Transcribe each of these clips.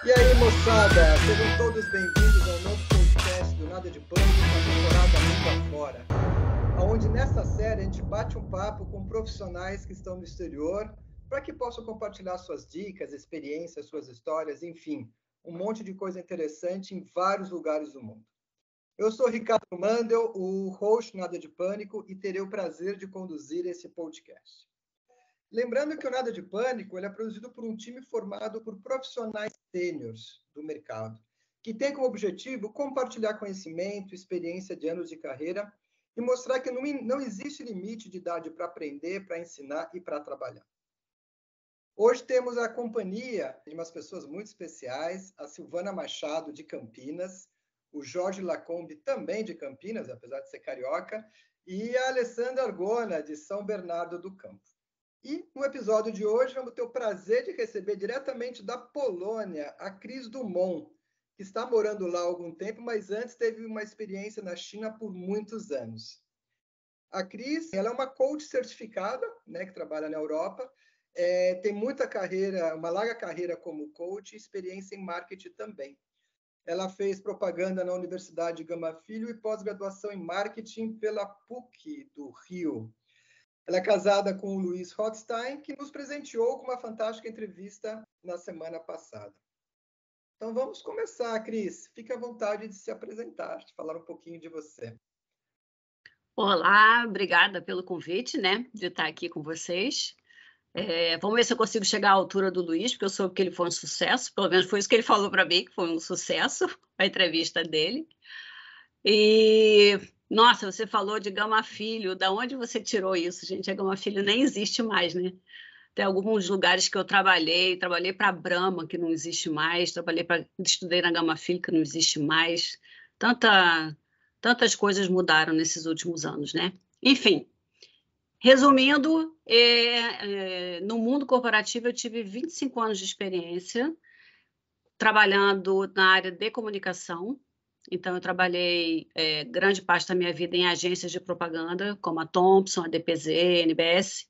E aí, moçada, sejam todos bem-vindos ao novo podcast do Nada de Pânico, com a temporada Mundo Afora, onde nessa série a gente bate um papo com profissionais que estão no exterior para que possam compartilhar suas dicas, experiências, suas histórias, enfim, um monte de coisa interessante em vários lugares do mundo. Eu sou Ricardo Mandel, o host Nada de Pânico, e terei o prazer de conduzir esse podcast. Lembrando que o Nada de Pânico ele é produzido por um time formado por profissionais sêniores do mercado, que tem como objetivo compartilhar conhecimento, experiência de anos de carreira e mostrar que não existe limite de idade para aprender, para ensinar e para trabalhar. Hoje temos a companhia de umas pessoas muito especiais, a Silvana Machado, de Campinas, o Jorge Lacombe, também de Campinas, apesar de ser carioca, e a Alessandra Argona, de São Bernardo do Campo. E no episódio de hoje vamos ter o prazer de receber diretamente da Polônia a Cris Dumont, que está morando lá há algum tempo, mas antes teve uma experiência na China por muitos anos. A Cris, ela é uma coach certificada, né, que trabalha na Europa, tem muita carreira, uma larga carreira como coach e experiência em marketing também. Ela fez propaganda na Universidade Gama Filho e pós-graduação em marketing pela PUC do Rio. Ela é casada com o Luiz Rothstein, que nos presenteou com uma fantástica entrevista na semana passada. Então vamos começar, Cris. Fique à vontade de se apresentar, de falar um pouquinho de você. Olá, obrigada pelo convite, né, de estar aqui com vocês. Vamos ver se eu consigo chegar à altura do Luiz, porque eu soube que ele foi um sucesso, pelo menos foi isso que ele falou para mim, que foi um sucesso, a entrevista dele. E, nossa, você falou de Gama Filho, da onde você tirou isso, gente? A Gama Filho nem existe mais, né? Tem alguns lugares que eu trabalhei para a Brahma, que não existe mais, estudei na Gama Filho, que não existe mais. Tantas coisas mudaram nesses últimos anos, né? Enfim, resumindo, no mundo corporativo eu tive 25 anos de experiência trabalhando na área de comunicação. Então, eu trabalhei grande parte da minha vida em agências de propaganda, como a Thomson, a DPZ, a NBS.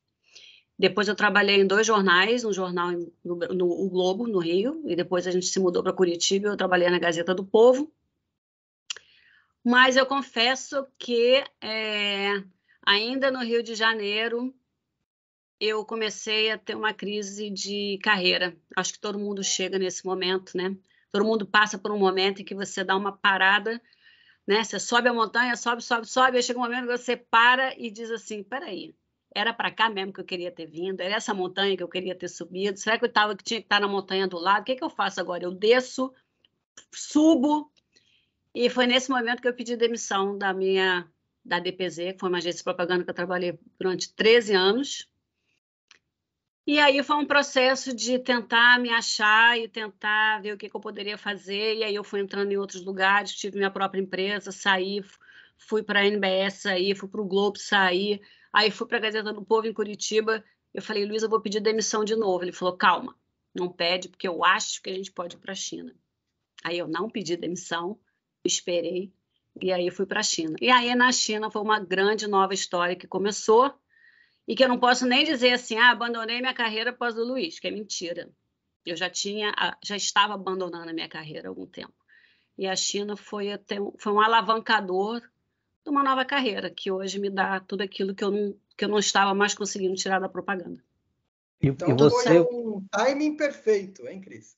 Depois eu trabalhei em 2 jornais, um jornal no O Globo, no Rio, e depois a gente se mudou para Curitiba, eu trabalhei na Gazeta do Povo. Mas eu confesso que ainda no Rio de Janeiro eu comecei a ter uma crise de carreira. Acho que todo mundo chega nesse momento, né? Todo mundo passa por um momento em que você dá uma parada, né? Você sobe a montanha, sobe, aí chega um momento que você para e diz assim, peraí, era para cá mesmo que eu queria ter vindo? Era essa montanha que eu queria ter subido? Será que tinha que estar na montanha do lado? O que eu faço agora? Eu desço, subo, e foi nesse momento que eu pedi demissão da DPZ, que foi uma agência de propaganda que eu trabalhei durante 13 anos. E aí foi um processo de tentar me achar e tentar ver o que eu poderia fazer. E aí eu fui entrando em outros lugares, tive minha própria empresa, saí, fui para a NBS, saí, fui para o Globo, saí. Aí fui para a Gazeta do Povo em Curitiba. Eu falei, Luiz, eu vou pedir demissão de novo. Ele falou, calma, não pede, porque eu acho que a gente pode ir para a China. Aí eu não pedi demissão, esperei, e aí fui para a China. E aí na China foi uma grande nova história que começou, e que eu não posso nem dizer assim, abandonei minha carreira após o Luiz, que é mentira. Eu já estava abandonando a minha carreira há algum tempo. E a China foi um alavancador de uma nova carreira, que hoje me dá tudo aquilo que eu não estava mais conseguindo tirar da propaganda. Então foi um timing perfeito, hein, Cris?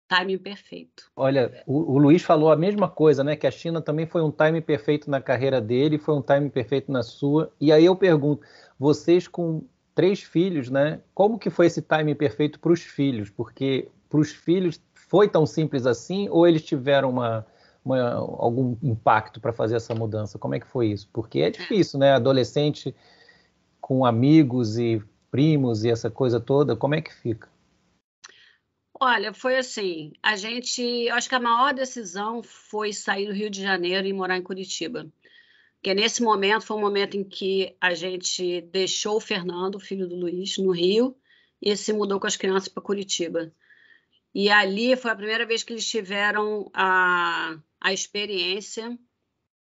Timing perfeito. Olha, o Luiz falou a mesma coisa, né? Que a China também foi um timing perfeito na carreira dele, foi um timing perfeito na sua. E aí eu pergunto, vocês com 3 filhos, né? Como que foi esse timing perfeito para os filhos? Porque para os filhos foi tão simples assim ou eles tiveram algum impacto para fazer essa mudança? Como é que foi isso? Porque é difícil, né? Adolescente com amigos e primos e essa coisa toda, como é que fica? Olha, foi assim, eu acho que a maior decisão foi sair do Rio de Janeiro e morar em Curitiba. Porque nesse momento foi um momento em que a gente deixou o Fernando, o filho do Luiz, no Rio, e se mudou com as crianças para Curitiba. E ali foi a primeira vez que eles tiveram a experiência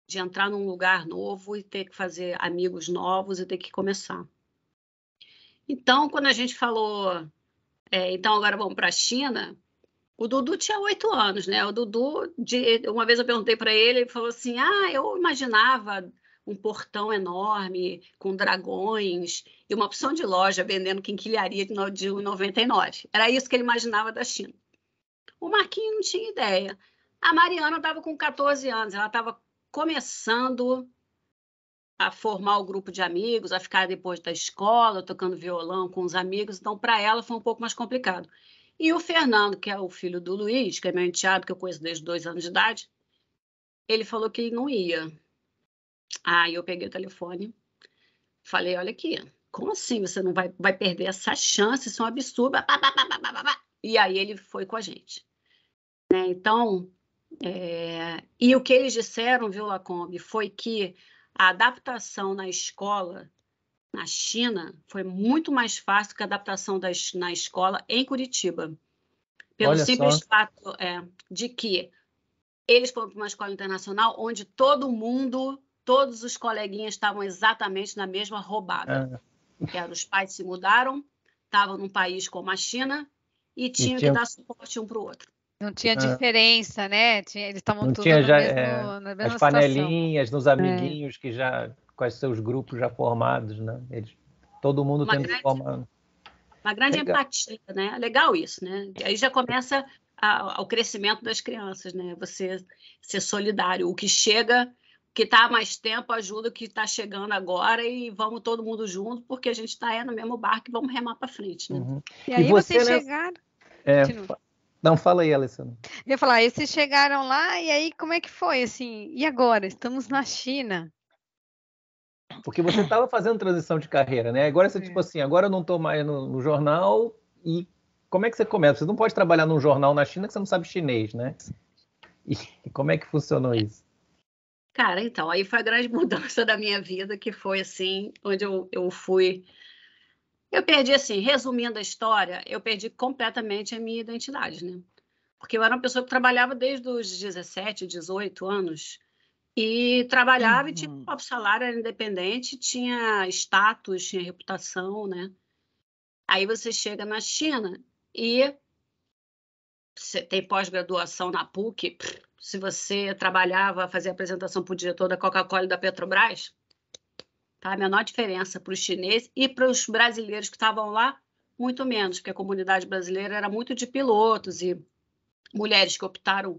de entrar num lugar novo e ter que fazer amigos novos e ter que começar. Então, quando a gente falou, então agora vamos para a China, O Dudu tinha 8 anos, né? O Dudu, uma vez eu perguntei para ele, ele falou assim: eu imaginava um portão enorme com dragões e uma opção de loja vendendo quinquilharia de R$1,99. Era isso que ele imaginava da China. O Marquinhos não tinha ideia. A Mariana estava com 14 anos, ela estava começando a formar o grupo de amigos, a ficar depois da escola, tocando violão com os amigos, então para ela foi um pouco mais complicado. E o Fernando, que é o filho do Luiz, que é meu enteado, que eu conheço desde 2 anos de idade, ele falou que ele não ia. Aí eu peguei o telefone, falei, olha aqui, como assim você não vai perder essa chance, isso é um absurdo. E aí ele foi com a gente. Né? Então, e o que eles disseram, viu, Lacombe, foi que a adaptação na escola, na China, foi muito mais fácil que a adaptação na escola em Curitiba. Pelo simples fato de que eles foram para uma escola internacional onde todos os coleguinhas estavam exatamente na mesma roubada. Os pais se mudaram, estavam num país como a China e tinham que dar suporte um para o outro. Não tinha diferença, né? Eles estavam tudo na mesma as situação. panelinhas, nos amiguinhos que já, com os seus grupos já formados, né? Todo mundo tendo que formar. Uma grande empatia, né? Legal isso, né? Aí já começa o crescimento das crianças, né? Você ser solidário. O que chega, que está há mais tempo, ajuda o que está chegando agora e vamos todo mundo junto, porque a gente está no mesmo barco e vamos remar para frente, né? Uhum. E aí vocês chegaram... Não, fala aí, Alessandra. Eu ia falar, vocês chegaram lá e aí como é que foi, assim? E agora? Estamos na China. Porque você estava fazendo transição de carreira, né? Agora você, tipo assim, agora eu não estou mais no jornal e como é que você começa? Você não pode trabalhar num jornal na China que você não sabe chinês, né? E como é que funcionou isso? Cara, então, aí foi a grande mudança da minha vida, que foi assim, onde eu fui... Eu perdi, assim, resumindo a história, eu perdi completamente a minha identidade, né? Porque eu era uma pessoa que trabalhava desde os 17, 18 anos e trabalhava e tinha um próprio salário, era independente, tinha status, tinha reputação, né? Aí você chega na China e você tem pós-graduação na PUC, se você trabalhava, fazia apresentação para o diretor da Coca-Cola e da Petrobras, tá? A menor diferença para os chineses e para os brasileiros que estavam lá, muito menos, porque a comunidade brasileira era muito de pilotos e mulheres que optaram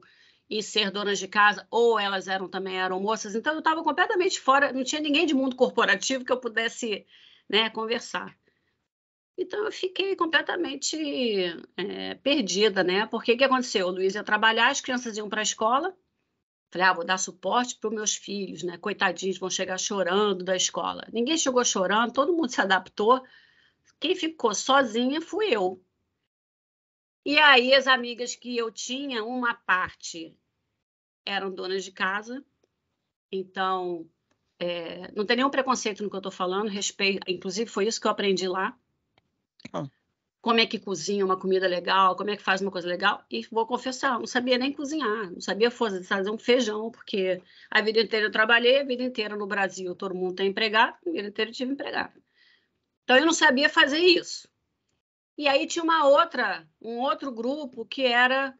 em ser donas de casa, ou elas também eram moças, então eu estava completamente fora, não tinha ninguém de mundo corporativo que eu pudesse, né, conversar. Então eu fiquei completamente perdida, né? Porque o que aconteceu? O Luiz ia trabalhar, as crianças iam para a escola, falei, vou dar suporte para os meus filhos, né? Coitadinhos, vão chegar chorando da escola. Ninguém chegou chorando, todo mundo se adaptou. Quem ficou sozinha fui eu. E aí as amigas que eu tinha, uma parte eram donas de casa, então não tem nenhum preconceito no que eu estou falando, respeito, inclusive foi isso que eu aprendi lá. Como é que cozinha uma comida legal, como é que faz uma coisa legal, e vou confessar, não sabia nem cozinhar, não sabia fazer um feijão, porque a vida inteira eu trabalhei, a vida inteira no Brasil todo mundo tem empregado, a vida inteira eu tive empregado. Então eu não sabia fazer isso. E aí tinha um outro grupo que era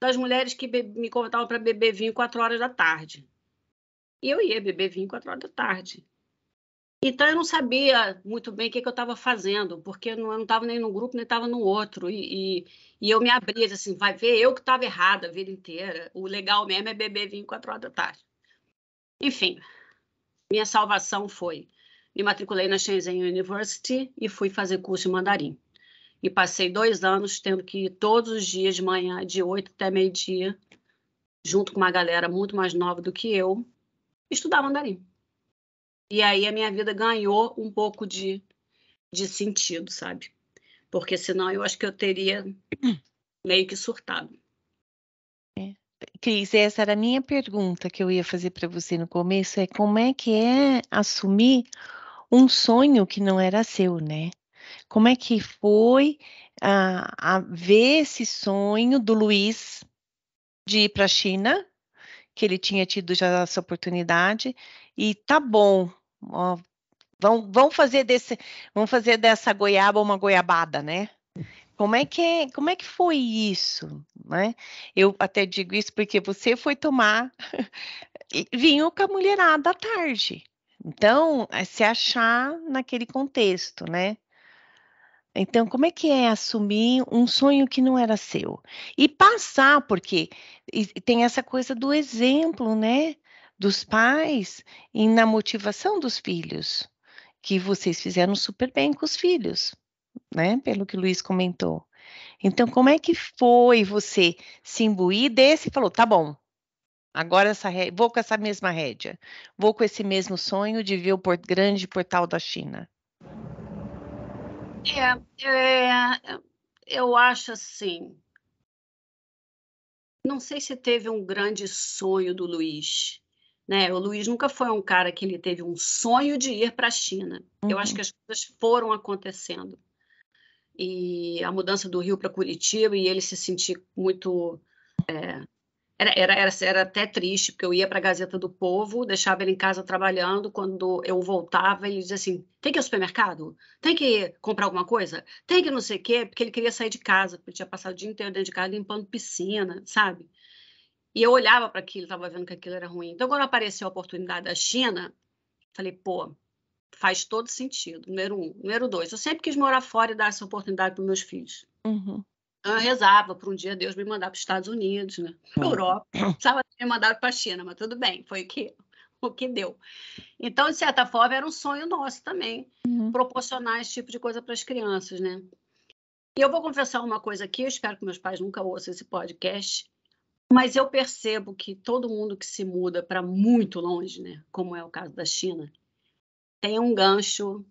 das mulheres que me convidavam para beber vinho 4 horas da tarde. E eu ia beber vinho 4 horas da tarde. Então, eu não sabia muito bem o que eu estava fazendo, porque eu não estava nem num grupo, nem estava no outro. E eu me abria, assim, vai ver, eu que estava errada a vida inteira. O legal mesmo é beber vinho 4 horas da tarde. Enfim, minha salvação foi... Me matriculei na Shenzhen University e fui fazer curso de mandarim. E passei 2 anos tendo que ir todos os dias de manhã, de 8 até meio-dia, junto com uma galera muito mais nova do que eu, estudar mandarim. E aí a minha vida ganhou um pouco de sentido, sabe? Porque senão eu acho que eu teria meio que surtado. Cris, essa era a minha pergunta que eu ia fazer para você no começo, como é que é assumir um sonho que não era seu, né? Como é que foi a ver esse sonho do Luiz de ir para a China, que ele tinha tido já essa oportunidade, e tá bom, ó, vamos fazer dessa goiaba uma goiabada, né? Como é que foi isso? né? Eu até digo isso porque você foi tomar vinho com a mulherada à tarde. Então, é se achar naquele contexto, né? Então, como é que é assumir um sonho que não era seu? E passar, porque tem essa coisa do exemplo, né? Dos pais e na motivação dos filhos, que vocês fizeram super bem com os filhos, né? Pelo que o Luiz comentou. Então, como é que foi você se imbuir desse e falou, tá bom, agora vou com essa mesma rédea, vou com esse mesmo sonho de ver o grande portal da China? Eu acho assim, não sei se teve um grande sonho do Luiz, né? O Luiz nunca foi um cara que ele teve um sonho de ir para a China. Eu acho que as coisas foram acontecendo. E a mudança do Rio para Curitiba e ele se sentir muito... Era até triste, porque eu ia para a Gazeta do Povo, deixava ele em casa trabalhando, quando eu voltava, ele dizia assim, tem que ir ao supermercado? Tem que comprar alguma coisa? Tem que não sei o quê? Porque ele queria sair de casa, porque ele tinha passado o dia inteiro dentro de casa limpando piscina, sabe? E eu olhava para aquilo, estava vendo que aquilo era ruim. Então, quando apareceu a oportunidade da China, falei, pô, faz todo sentido, número 1. Número 2, eu sempre quis morar fora e dar essa oportunidade para os meus filhos. Eu rezava para um dia Deus me mandar para os Estados Unidos, né? Europa. Precisava ter me mandado para a China, mas tudo bem, foi o que deu. Então, de certa forma, era um sonho nosso também, proporcionar esse tipo de coisa para as crianças, né? E eu vou confessar uma coisa aqui, eu espero que meus pais nunca ouçam esse podcast, mas eu percebo que todo mundo que se muda para muito longe, né, como é o caso da China, tem um gancho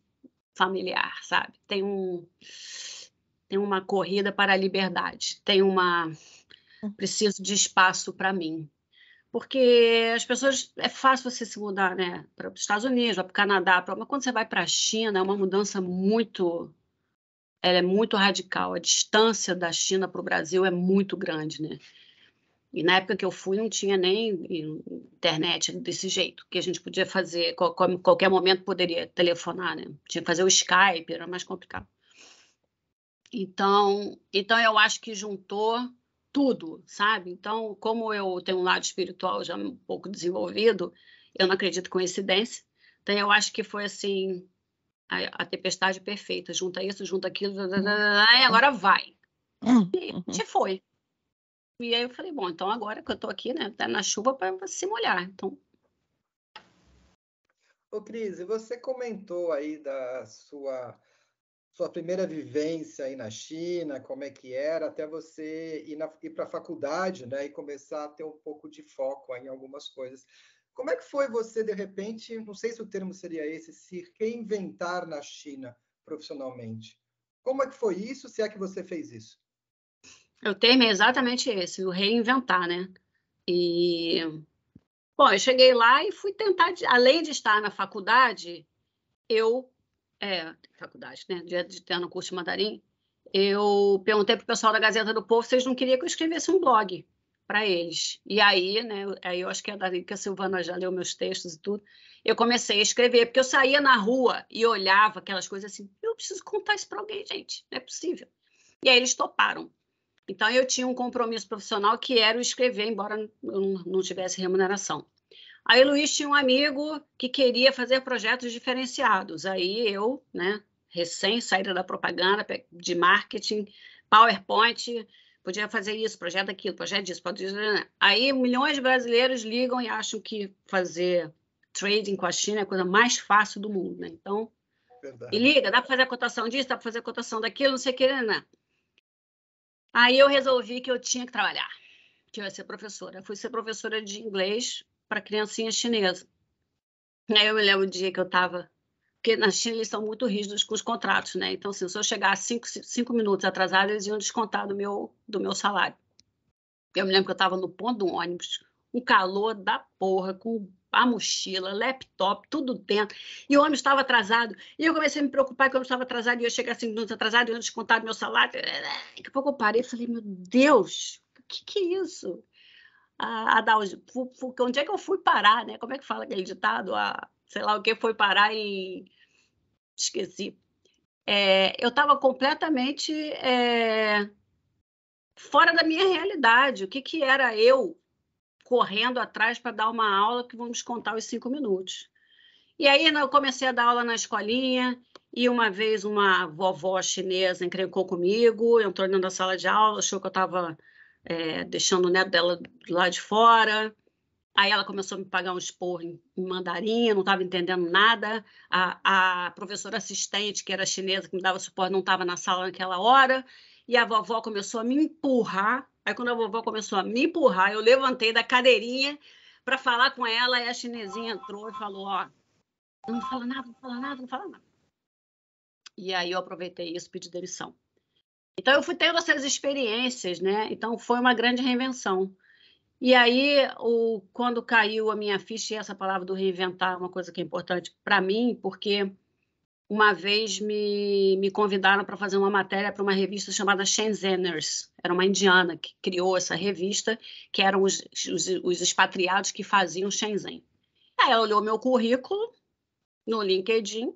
familiar, sabe? Tem uma corrida para a liberdade, preciso de espaço para mim. Porque as pessoas, é fácil você se mudar, né, para os Estados Unidos, para o Canadá, mas quando você vai para a China, é uma mudança ela é muito radical. A distância da China para o Brasil é muito grande, né? E na época que eu fui, não tinha nem internet desse jeito, que a gente podia fazer, qualquer momento poderia telefonar, né? Tinha que fazer o Skype, era mais complicado. Então eu acho que juntou tudo, sabe? Então, como eu tenho um lado espiritual já um pouco desenvolvido, eu não acredito em coincidência. Então, eu acho que foi assim, a tempestade perfeita. Junta isso, junta aquilo, e agora vai. E a gente foi. E aí eu falei, bom, então agora que eu tô aqui, né, tá na chuva para se molhar, então... Ô, Cris, você comentou aí da sua primeira vivência aí na China, como é que era, até você ir para a faculdade, né, e começar a ter um pouco de foco em algumas coisas. Como é que foi você, de repente, não sei se o termo seria esse, se reinventar na China profissionalmente? Como é que foi isso, se é que você fez isso? O termo é exatamente esse, o reinventar, né? E, bom, eu cheguei lá e fui tentar, além de estar na faculdade, faculdade, né? De ter no curso de mandarim, eu perguntei para o pessoal da Gazeta do Povo se eles não queriam que eu escrevesse um blog para eles. E aí, né? Aí eu acho que é daí que a Silvana já leu meus textos e tudo. Eu comecei a escrever, porque eu saía na rua e olhava aquelas coisas assim, eu preciso contar isso para alguém, gente, não é possível. E aí eles toparam. Então, eu tinha um compromisso profissional que era o escrever, embora eu não tivesse remuneração. Aí, o Luiz tinha um amigo que queria fazer projetos diferenciados. Aí, eu, né, recém-saída da propaganda, de marketing, PowerPoint, podia fazer isso, projeto aquilo, projeto disso, Aí, milhões de brasileiros ligam e acham que fazer trading com a China é a coisa mais fácil do mundo, né? Então, e liga, dá para fazer a cotação disso, dá para fazer a cotação daquilo, não sei o que, né? Aí eu resolvi que eu tinha que trabalhar, que eu ia ser professora. Eu fui ser professora de inglês para criancinha chinesa. Aí eu me lembro do dia que eu estava... Porque na China eles são muito rígidos com os contratos, né? Então, assim, se eu chegar 5 minutos atrasada, eles iam descontar do meu salário. Eu me lembro que eu estava no ponto do ônibus, um calor da porra, com a mochila, laptop, tudo dentro. E o ônibus estava atrasado. E eu comecei a me preocupar que o ônibus estava atrasado e eu ia chegar 5 minutos atrasado e iam descontar do meu salário. Daqui a pouco eu parei e falei, meu Deus, o que é isso? Onde é que eu fui parar, né? Como é que fala aquele ditado? Sei lá o que foi parar em... Esqueci. Eu estava completamente fora da minha realidade. O que era eu correndo atrás para dar uma aula que vamos contar os 5 minutos? E aí eu comecei a dar aula na escolinha, e uma vez uma vovó chinesa encrencou comigo, entrou dentro da sala de aula, achou que eu estava deixando o neto dela lá de fora. Aí ela começou a me pagar um esporro em mandarim, eu não estava entendendo nada. A professora assistente, que era chinesa, que me dava suporte, não estava na sala naquela hora. E a vovó começou a me empurrar. Aí, quando a vovó começou a me empurrar, eu levantei da cadeirinha para falar com ela. E a chinesinha entrou e falou: ó, não fala nada, não fala nada, não fala nada. E aí eu aproveitei isso e pedi demissão. Então, eu fui tendo essas experiências, né? Então, foi uma grande reinvenção. E aí, quando caiu a minha ficha, e essa palavra do reinventar é uma coisa que é importante para mim, porque uma vez me convidaram para fazer uma matéria para uma revista chamada Shenzheners. Era uma indiana que criou essa revista, que eram os expatriados que faziam Shenzhen. Aí ela olhou meu currículo no LinkedIn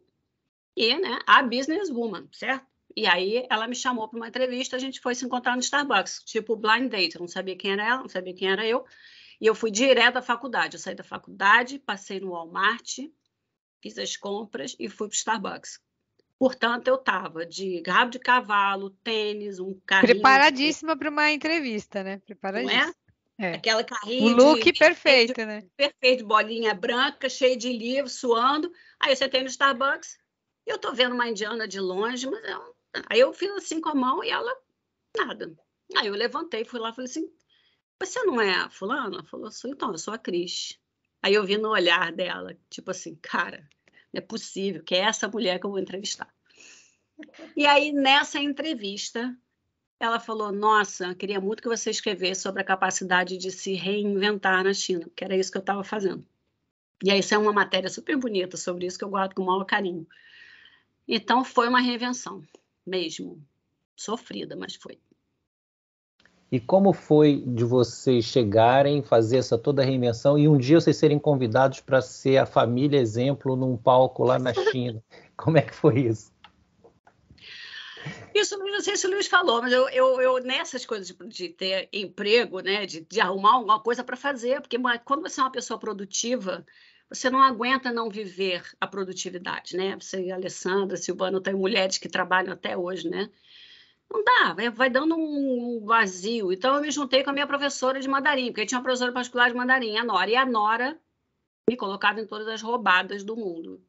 e, né, a businesswoman, certo? E aí ela me chamou para uma entrevista, a gente foi se encontrar no Starbucks, tipo blind date. Eu não sabia quem era ela, não sabia quem era eu. E eu fui direto à faculdade. Eu saí da faculdade, passei no Walmart, fiz as compras e fui para o Starbucks. Portanto, eu estava de rabo de cavalo, tênis, um carrinho... Preparadíssima para uma entrevista, né? Preparadíssima. Não é? É. Aquela carrinho O look perfeito, né? Perfeito, bolinha branca, cheio de livro, suando. Aí eu sentei no Starbucks e eu tô vendo uma indiana de longe, mas aí eu fiz assim com a mão e ela, nada. Aí eu levantei, fui lá e falei assim, você não é a fulana? Ela falou assim, então, eu sou a Cris. Aí eu vi no olhar dela, tipo assim, cara, não é possível que é essa mulher que eu vou entrevistar. E aí, nessa entrevista, ela falou, nossa, eu queria muito que você escrevesse sobre a capacidade de se reinventar na China, porque era isso que eu estava fazendo. E aí, isso é uma matéria super bonita sobre isso que eu guardo com o maior carinho. Então, foi uma reinvenção, mesmo. Sofrida, mas foi. E como foi de vocês chegarem, fazer essa toda a reinvenção e um dia vocês serem convidados para ser a família exemplo num palco lá na China? Como é que foi isso? Isso, não sei se o Luiz falou, mas eu nessas coisas de ter emprego, né, de arrumar alguma coisa para fazer, porque quando você é uma pessoa produtiva, você não aguenta não viver a produtividade, né? Você, Alessandra, Silvana, tem mulheres que trabalham até hoje, né? Não dá, vai dando um vazio. Então, eu me juntei com a minha professora de mandarim, porque eu tinha uma professora particular de mandarim, a Nora, e a Nora me colocava em todas as roubadas do mundo.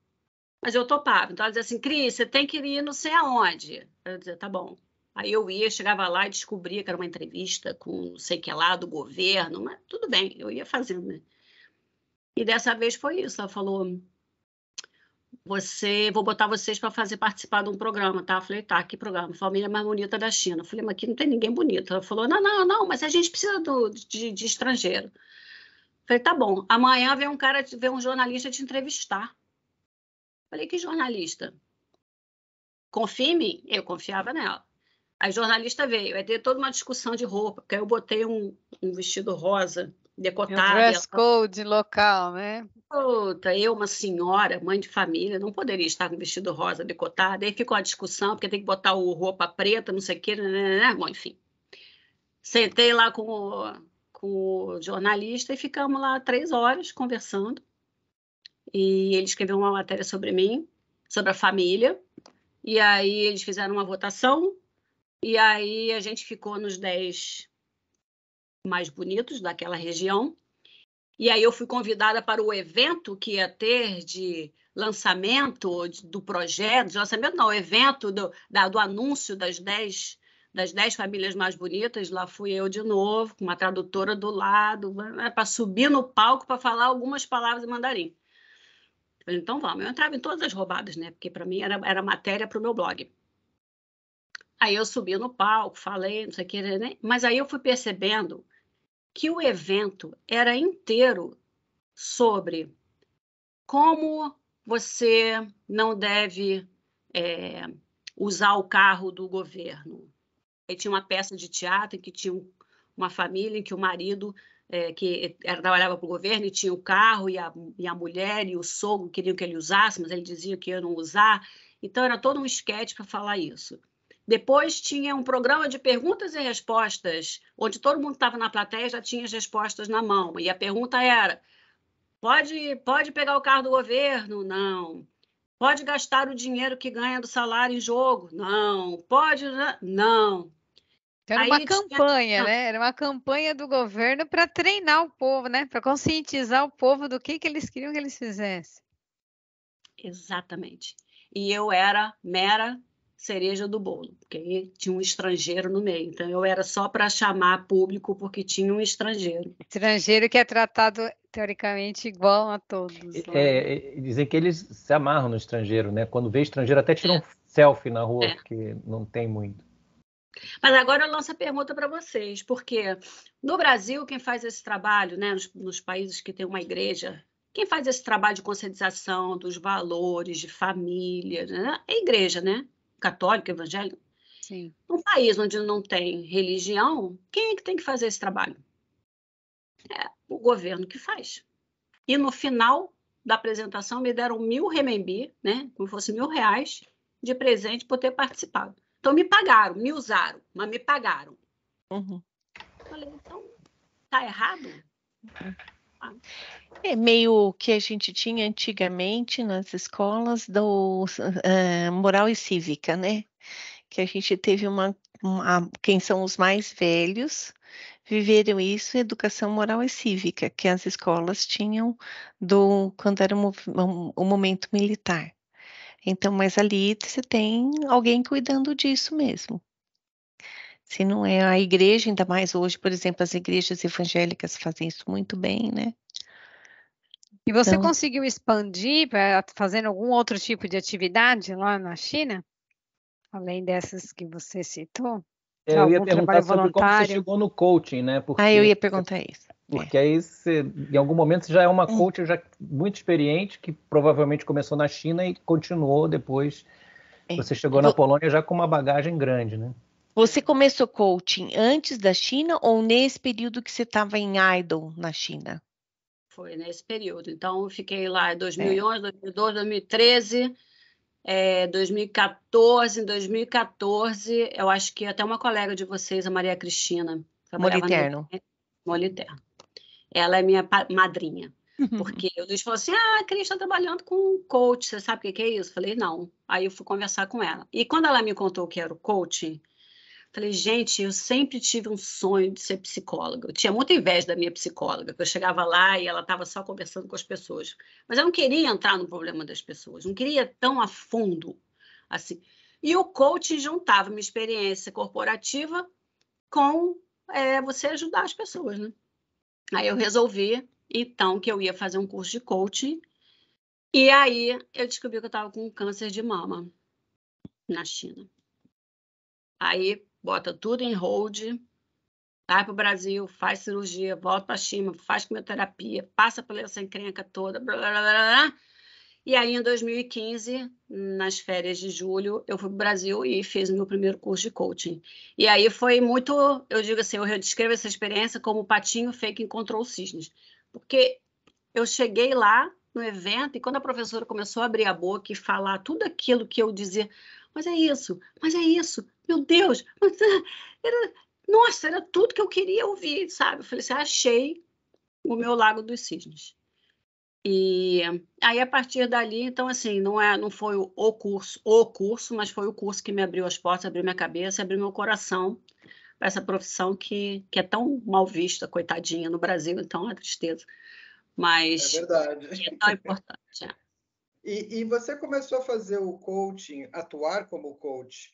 Mas eu topava. Então, ela dizia assim, Cris, você tem que ir não sei aonde. Eu dizia, tá bom. Aí eu ia, chegava lá e descobria que era uma entrevista com não sei o que lá do governo, mas tudo bem, eu ia fazendo, né? E dessa vez foi isso. Ela falou, vou botar vocês para participar de um programa, tá? Eu falei, tá, que programa? Família mais bonita da China. Eu falei, mas aqui não tem ninguém bonito. Ela falou, não, mas a gente precisa de estrangeiro. Eu falei, tá bom, amanhã vem um jornalista te entrevistar. Eu falei, que jornalista? Confia em mim? Eu confiava nela. A jornalista veio, vai ter toda uma discussão de roupa, porque aí eu botei um vestido rosa, decotado. Um dress code local, né? Puta, eu, uma senhora, mãe de família, não poderia estar com vestido rosa decotado. Aí ficou a discussão, porque tem que botar roupa preta, não sei o quê, né? Bom, enfim. Sentei lá com o jornalista e ficamos lá 3 horas conversando. E ele escreveu uma matéria sobre mim, sobre a família. E aí eles fizeram uma votação. E aí a gente ficou nos 10 mais bonitos daquela região. E aí eu fui convidada para o evento que ia ter de lançamento do projeto, de lançamento não, o evento do anúncio das 10 famílias mais bonitas. Lá fui eu de novo, com uma tradutora do lado, para subir no palco para falar algumas palavras em mandarim. Eu falei, então vamos. Eu entrava em todas as roubadas, né? Porque para mim era matéria para o meu blog. Aí eu subi no palco, falei, não sei o que, né? Mas aí eu fui percebendo que o evento era inteiro sobre como você não deve usar o carro do governo. Aí tinha uma peça de teatro que tinha uma família em que o marido trabalhava para o governo e tinha o carro, e a mulher e o sogro queriam que ele usasse, mas ele dizia que ia não usar. Então, era todo um esquete para falar isso. Depois tinha um programa de perguntas e respostas, onde todo mundo estava na plateia já tinha as respostas na mão. E a pergunta era: pode pegar o carro do governo? Não. Pode gastar o dinheiro que ganha do salário em jogo? Não. Pode? Não. Era uma campanha, né? Era uma campanha do governo para treinar o povo, né? Para conscientizar o povo do que eles queriam que eles fizessem. Exatamente. E eu era mera cereja do bolo, porque aí tinha um estrangeiro no meio. Então, eu era só para chamar público porque tinha um estrangeiro. Estrangeiro que é tratado, teoricamente, igual a todos. Dizem que eles se amarram no estrangeiro, né? Quando vê estrangeiro, até tiram um selfie na rua, porque não tem muito. Mas agora eu lanço a pergunta para vocês, porque no Brasil, quem faz esse trabalho, né, nos países que tem uma igreja, quem faz esse trabalho de conscientização dos valores, de família, né, é a igreja, né? Católica, evangélica. Sim. Num país onde não tem religião, quem é que tem que fazer esse trabalho? É o governo que faz. E no final da apresentação me deram 1.000 renminbi, né, como se fosse R$1.000 de presente por ter participado. Então me pagaram, me usaram, mas me pagaram. Uhum. Falei, então tá errado? É meio que a gente tinha antigamente nas escolas do moral e cívica, né? Que a gente teve quem são os mais velhos viveram isso, educação moral e cívica, que as escolas tinham quando era o momento militar. Então, mas ali você tem alguém cuidando disso mesmo. Se não é a igreja, ainda mais hoje, por exemplo, as igrejas evangélicas fazem isso muito bem, né? E você conseguiu expandir fazendo algum outro tipo de atividade lá na China? Além dessas que você citou? Eu ia perguntar sobre como você chegou no coaching, né? Porque, eu ia perguntar isso. Porque aí, em algum momento, você já é uma coach já muito experiente, que provavelmente começou na China e continuou depois. Você chegou na Polônia já com uma bagagem grande, né? Você começou coaching antes da China ou nesse período que você estava em Idol na China? Foi nesse período. Então, eu fiquei lá em 2011, 2012, 2013, 2014. Em 2014, eu acho que até uma colega de vocês, a Maria Cristina, Moliterno. Moliterno. Ela é minha madrinha. Porque o Luiz falou assim, a Cris está trabalhando com coach, você sabe o que é isso? Eu falei, não. Aí eu fui conversar com ela. E quando ela me contou que era o coaching, falei, gente, eu sempre tive um sonho de ser psicóloga. Eu tinha muita inveja da minha psicóloga, que eu chegava lá e ela estava só conversando com as pessoas. Mas eu não queria entrar no problema das pessoas, não queria ir tão a fundo assim. E o coaching juntava minha experiência corporativa com você ajudar as pessoas, né? Aí eu resolvi, então, que eu ia fazer um curso de coaching. E aí eu descobri que eu estava com câncer de mama na China. Aí bota tudo em hold, vai para o Brasil, faz cirurgia, volta para a China, faz quimioterapia, passa pela essa encrenca toda, blá, blá, blá, blá. E aí, em 2015, nas férias de julho, eu fui para o Brasil e fiz meu primeiro curso de coaching. E aí foi muito, eu digo assim, eu descrevo essa experiência como o patinho feio que encontrou os cisnes. Porque eu cheguei lá no evento e quando a professora começou a abrir a boca e falar tudo aquilo que eu dizia, mas é isso, meu Deus, era tudo que eu queria ouvir, sabe? Eu falei assim, achei o meu Lago dos Cisnes. E aí, a partir dali, então, assim, não foi o curso, mas foi o curso que me abriu as portas, abriu minha cabeça, abriu meu coração para essa profissão que é tão mal vista, coitadinha, no Brasil, então é tristeza. Mas é verdade. É tão importante. E você começou a fazer o coaching, atuar como coach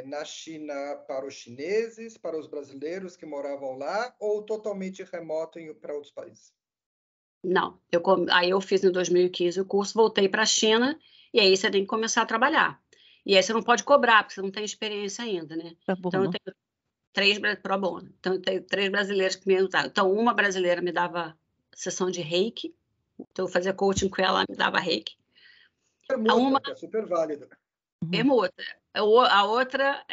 na China para os chineses, para os brasileiros que moravam lá, ou totalmente remoto para outros países? Não, aí eu fiz em 2015 o curso, voltei para a China, e aí você tem que começar a trabalhar. E aí você não pode cobrar, porque você não tem experiência ainda, né? Então eu tenho 3 pro bono. Então eu tenho 3 brasileiras que me ajudaram. Então uma brasileira me dava sessão de reiki, então eu fazia coaching com ela, me dava reiki. Permuta, é super válido. Permuta. A outra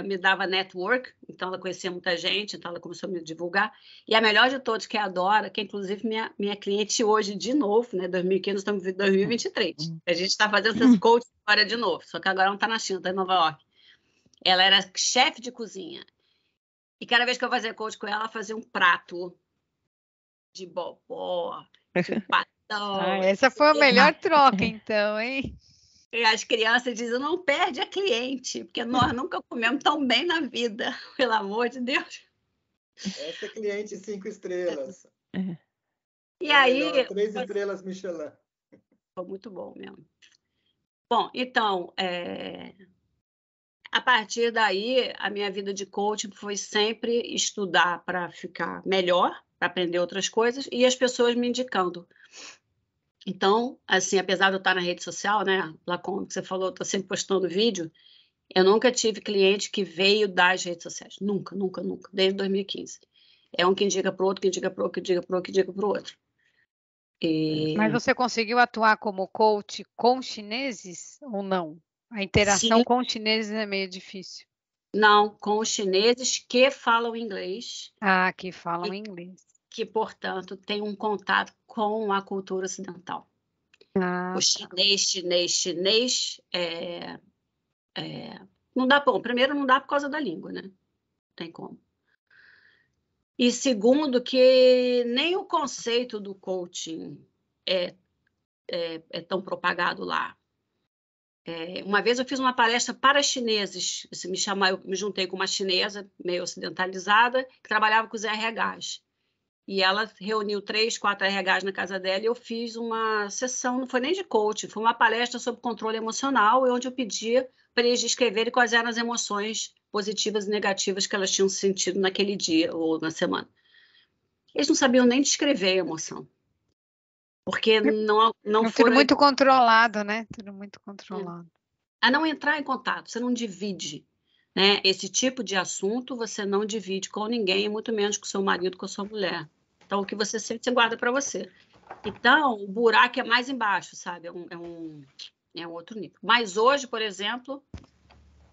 me dava network, então ela conhecia muita gente, então ela começou a me divulgar. E a melhor de todos, que é a Dora, que é inclusive minha cliente hoje de novo, né? 2015, estamos em 2023. A gente está fazendo esse coaching agora de novo, só que agora não está na China, está em Nova York. Ela era chefe de cozinha. E cada vez que eu fazia coach com ela fazia um prato de bobó, de batão. Essa foi a melhor troca, então, hein? E as crianças dizem, não perde a cliente, porque nós nunca comemos tão bem na vida, pelo amor de Deus. Essa é cliente 5 estrelas. E aí... 3 estrelas Michelin. Foi muito bom mesmo. Bom, então, a partir daí, a minha vida de coaching foi sempre estudar para ficar melhor, para aprender outras coisas, e as pessoas me indicando. Então, assim, apesar de eu estar na rede social, né, lá como você falou, estou sempre postando vídeo, eu nunca tive cliente que veio das redes sociais. Nunca, nunca, nunca, desde 2015. É um que indica para o outro, que indica para o outro, que indica para o outro, que indica para o outro. Mas você conseguiu atuar como coach com chineses ou não? A interação Sim. com chineses é meio difícil. Não, com os chineses que falam inglês. Que falam inglês. Que, portanto, têm um contato com a cultura ocidental. O chinês não dá bom. Primeiro, não dá por causa da língua, né? Não tem como. E segundo, que nem o conceito do coaching é tão propagado lá. Uma vez eu fiz uma palestra para chineses. Eu me juntei com uma chinesa meio ocidentalizada que trabalhava com os RHs. E ela reuniu 3, 4 RHs na casa dela e eu fiz uma sessão, não foi nem de coaching, foi uma palestra sobre controle emocional, onde eu pedia para eles descreverem quais eram as emoções positivas e negativas que elas tinham sentido naquele dia ou na semana. Eles não sabiam nem descrever a emoção. Porque não foi... Tudo muito controlado, né? Tudo muito controlado. A não entrar em contato, você não divide. Né? Esse tipo de assunto você não divide com ninguém, muito menos com seu marido, com a sua mulher. Então, o que você sente, você guarda para você. Então, o buraco é mais embaixo, sabe? É um outro nível. Mas hoje, por exemplo,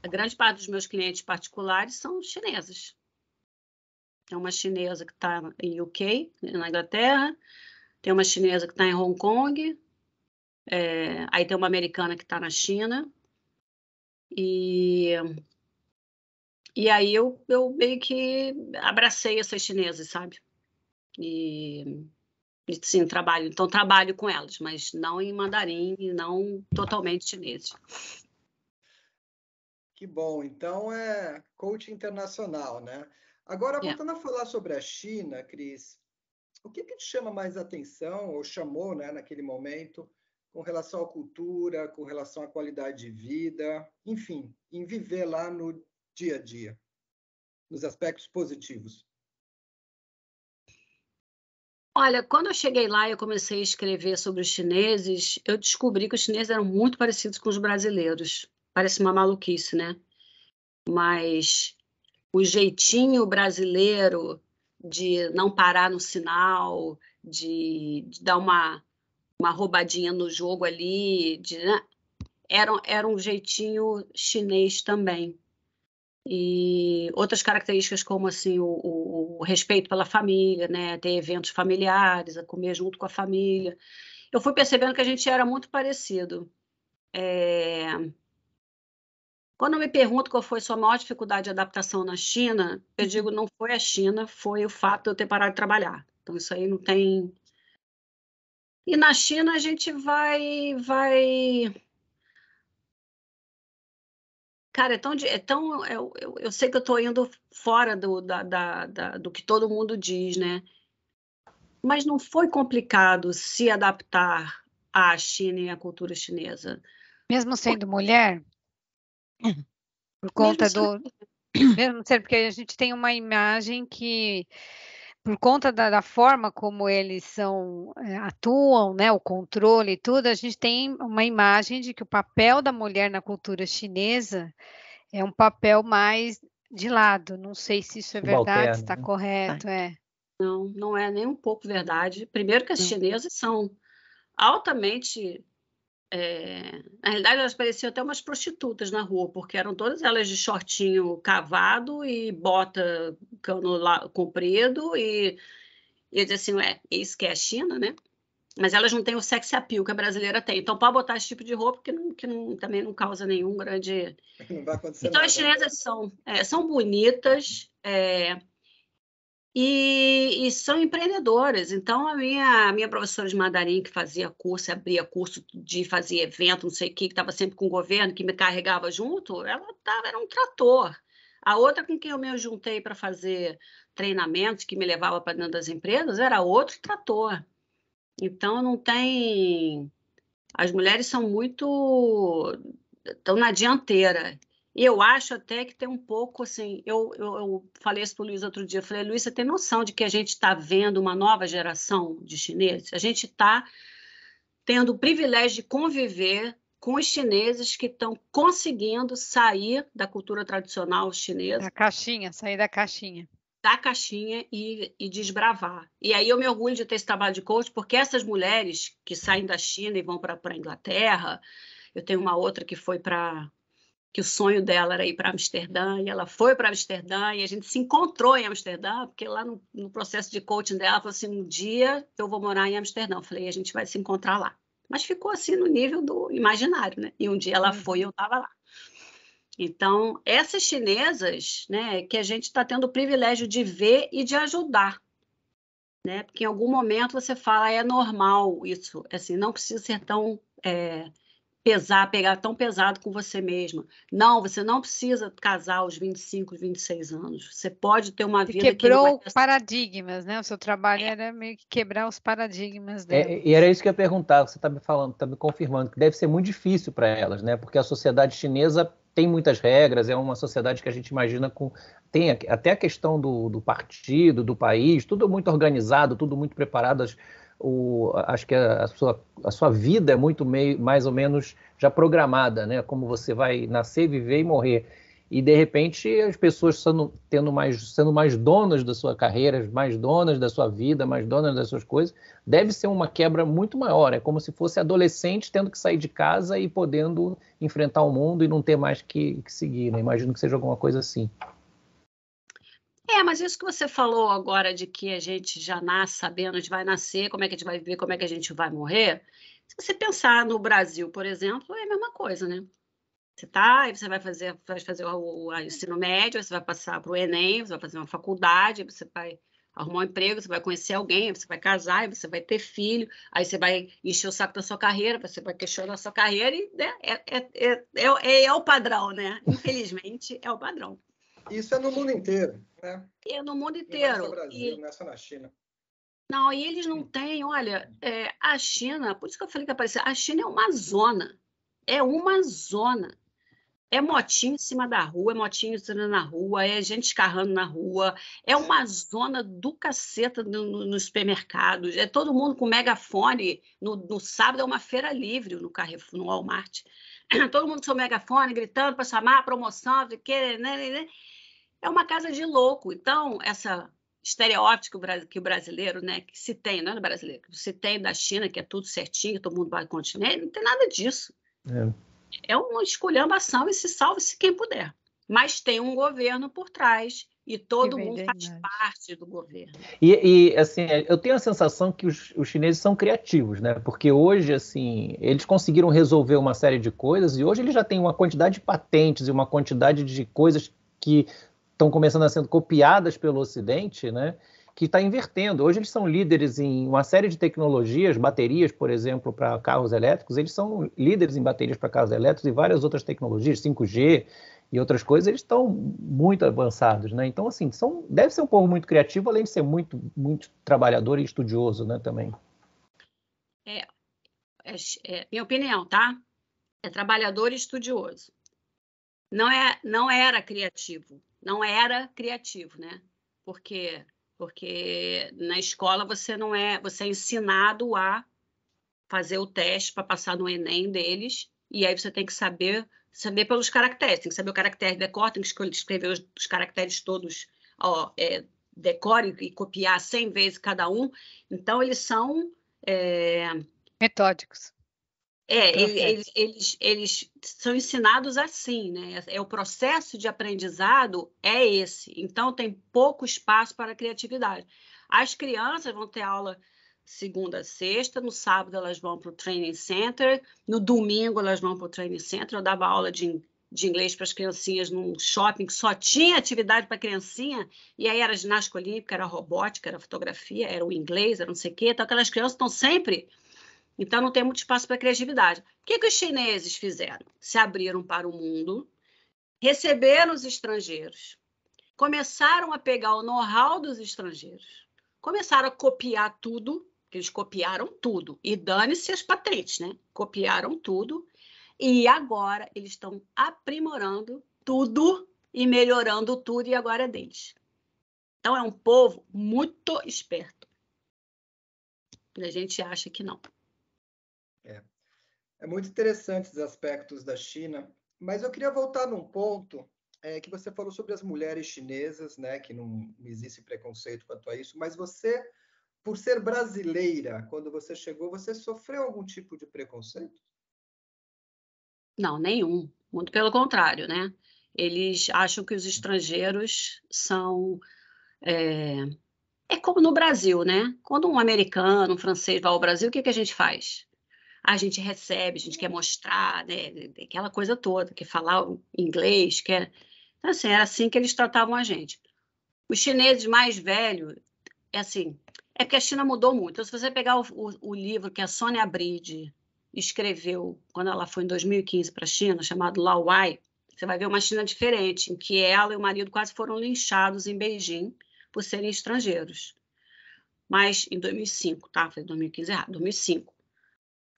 a grande parte dos meus clientes particulares são chineses. Tem uma chinesa que está em UK, na Inglaterra, tem uma chinesa que está em Hong Kong, aí tem uma americana que está na China, e aí eu meio que abracei essas chinesas, sabe? E sim, trabalho com elas, mas não em mandarim e não totalmente chineses. Que bom, então é coach internacional, né? Agora, voltando a falar sobre a China, Cris, o que te chama mais atenção, ou chamou, né, naquele momento, com relação à cultura, com relação à qualidade de vida, enfim, em viver lá no dia a dia, nos aspectos positivos? Olha, quando eu cheguei lá e eu comecei a escrever sobre os chineses, eu descobri que os chineses eram muito parecidos com os brasileiros. Parece uma maluquice, né? Mas o jeitinho brasileiro de não parar no sinal, de dar uma roubadinha no jogo ali, né? Era um jeitinho chinês também. E outras características como assim o respeito pela família, né? Ter eventos familiares, a comer junto com a família. Eu fui percebendo que a gente era muito parecido. Quando me pergunto qual foi a sua maior dificuldade de adaptação na China, eu digo não foi a China, foi o fato de eu ter parado de trabalhar. Então isso aí não tem... E na China a gente vai... Cara, eu sei que eu estou indo fora do que todo mundo diz, né? Mas não foi complicado se adaptar à China e à cultura chinesa. Mesmo sendo mulher? Por conta mesmo sendo, porque a gente tem uma imagem que, por conta da forma como eles atuam, né, o controle e tudo, a gente tem uma imagem de que o papel da mulher na cultura chinesa é um papel mais de lado. Não sei se isso é verdade, se está correto. Não é nem um pouco verdade. Primeiro que as chinesas são altamente... na realidade, elas pareciam até umas prostitutas na rua, porque eram todas elas de shortinho cavado e bota cano comprido, e eu dizia assim, isso que é a China, né? Mas elas não têm o sex appeal que a brasileira tem. Então, pode botar esse tipo de roupa que também não causa nenhum grande... Não vai acontecer então, nada. as chinesas são bonitas e são empreendedoras. Então, a minha professora de mandarim, que fazia curso, abria curso de fazer evento, não sei o que estava sempre com o governo, que me carregava junto, era um trator. A outra com quem eu me juntei para fazer treinamentos, que me levava para dentro das empresas, era outro trator. Então, não tem... As mulheres são muito... estão na dianteira. E eu acho até que tem um pouco, assim... Eu falei isso para o Luiz outro dia. Eu falei, Luiz, você tem noção de que a gente está vendo uma nova geração de chineses? A gente está tendo o privilégio de conviver com os chineses que estão conseguindo sair da cultura tradicional chinesa. Da caixinha, sair da caixinha. Da caixinha e desbravar. E aí eu me orgulho de ter esse trabalho de coach, porque essas mulheres que saem da China e vão para a Inglaterra, eu tenho uma outra que foi que o sonho dela era ir para Amsterdã, e ela foi para Amsterdã, e a gente se encontrou em Amsterdã, porque lá no processo de coaching dela, ela falou assim, um dia eu vou morar em Amsterdã. Eu falei, a gente vai se encontrar lá. Mas ficou assim no nível do imaginário, né? E um dia ela foi e eu estava lá. Então, essas chinesas, né, que a gente está tendo o privilégio de ver e de ajudar, né? Porque em algum momento você fala, é normal isso, assim, não precisa ser tão pegar tão pesado com você mesma. Não, você não precisa casar aos 25, 26 anos. Você pode ter uma vida que não quebrou paradigmas, né? O seu trabalho era meio que quebrar os paradigmas dela. E era isso que eu ia perguntar, você está me falando, está me confirmando, que deve ser muito difícil para elas, né? Porque a sociedade chinesa tem muitas regras, é uma sociedade que a gente imagina tem até a questão do partido, do país, tudo muito organizado, tudo muito preparado. Acho que a sua vida é muito mais ou menos já programada, né? Como você vai nascer, viver e morrer. E, de repente, as pessoas sendo mais donas da sua carreira, mais donas da sua vida, mais donas das suas coisas, deve ser uma quebra muito maior. É como se fosse adolescente tendo que sair de casa e podendo enfrentar o mundo e não ter mais que seguir, né? Imagino que seja alguma coisa assim. Mas isso que você falou agora de que a gente já nasce sabendo, a gente vai nascer, como é que a gente vai viver, como é que a gente vai morrer. Se você pensar no Brasil, por exemplo, é a mesma coisa, né? Você vai fazer o ensino médio, você vai passar para o Enem, você vai fazer uma faculdade, você vai arrumar um emprego, você vai conhecer alguém, você vai casar, você vai ter filho, aí você vai encher o saco da sua carreira, você vai questionar a sua carreira, e né, é o padrão, né? Infelizmente, é o padrão. Isso é no mundo inteiro, né? É no mundo inteiro. Não é só no Brasil, não é só na China. Não, e eles não têm, olha, a China, por isso que eu falei que apareceu, a China é uma zona. É uma zona. É motinho em cima da rua, é motinho entrando na rua, é gente escarrando na rua, é uma zona do caceta nos supermercados, é todo mundo com megafone. No sábado é uma feira livre no Carrefour, no Walmart. Todo mundo com seu megafone gritando para chamar a promoção, né? É uma casa de louco. Então, essa estereótipo que o brasileiro, né, que se tem, não é do brasileiro, que se tem da China, que é tudo certinho, todo mundo vai ao continente, não tem nada disso. É uma esculhambação e se salve-se quem puder. Mas tem um governo por trás e todo mundo faz parte do governo. E assim, eu tenho a sensação que os chineses são criativos, né? Porque hoje, assim, eles conseguiram resolver uma série de coisas e hoje eles já têm uma quantidade de patentes e uma quantidade de coisas que estão começando a ser copiadas pelo Ocidente, né? Que está invertendo. Hoje eles são líderes em uma série de tecnologias, baterias, por exemplo, para carros elétricos, eles são líderes em baterias para carros elétricos e várias outras tecnologias, 5G e outras coisas, eles estão muito avançados, né? Então, assim, deve ser um povo muito criativo, além de ser muito, muito trabalhador e estudioso, né, também. Minha opinião, tá? É trabalhador e estudioso. Não era criativo. Não era criativo, né? Porque na escola você é ensinado a fazer o teste para passar no Enem deles, e aí você tem que saber pelos caracteres, tem que saber o caractere de decor, tem que escrever os caracteres todos, decore e copiar 100 vezes cada um. Então, eles são... metódicos. Eles são ensinados assim, né? O processo de aprendizado é esse. Então, tem pouco espaço para a criatividade. As crianças vão ter aula segunda a sexta, no sábado elas vão para o training center, no domingo elas vão para o training center. Eu dava aula de inglês para as criancinhas num shopping que só tinha atividade para criancinha, e aí era ginástica olímpica, era robótica, era fotografia, era o inglês, era não sei o quê. Então aquelas crianças estão sempre... Então não tem muito espaço para criatividade. O que os chineses fizeram? Se abriram para o mundo, receberam os estrangeiros, começaram a pegar o know-how dos estrangeiros, começaram a copiar tudo, que eles copiaram tudo, e dane-se as patentes, né? Copiaram tudo, e agora eles estão aprimorando tudo e melhorando tudo, e agora é deles. Então é um povo muito esperto. E a gente acha que não. É muito interessante esses aspectos da China, mas eu queria voltar num ponto que você falou sobre as mulheres chinesas, né, que não existe preconceito quanto a isso, mas você, por ser brasileira, quando você chegou, você sofreu algum tipo de preconceito? Não, nenhum. Muito pelo contrário, né? Eles acham que os estrangeiros são... É como no Brasil, né? Quando um americano, um francês vai ao Brasil, o que a gente faz? A gente recebe, a gente quer mostrar, né? Aquela coisa toda, quer falar inglês, quer... Então, assim, era assim que eles tratavam a gente. Os chineses mais velhos, é assim, é porque a China mudou muito. Então, se você pegar o livro que a Sônia Bride escreveu quando ela foi em 2015 para a China, chamado Laowai, você vai ver uma China diferente, em que ela e o marido quase foram linchados em Beijing por serem estrangeiros. Mas em 2005, tá? Foi 2015 errado, 2005.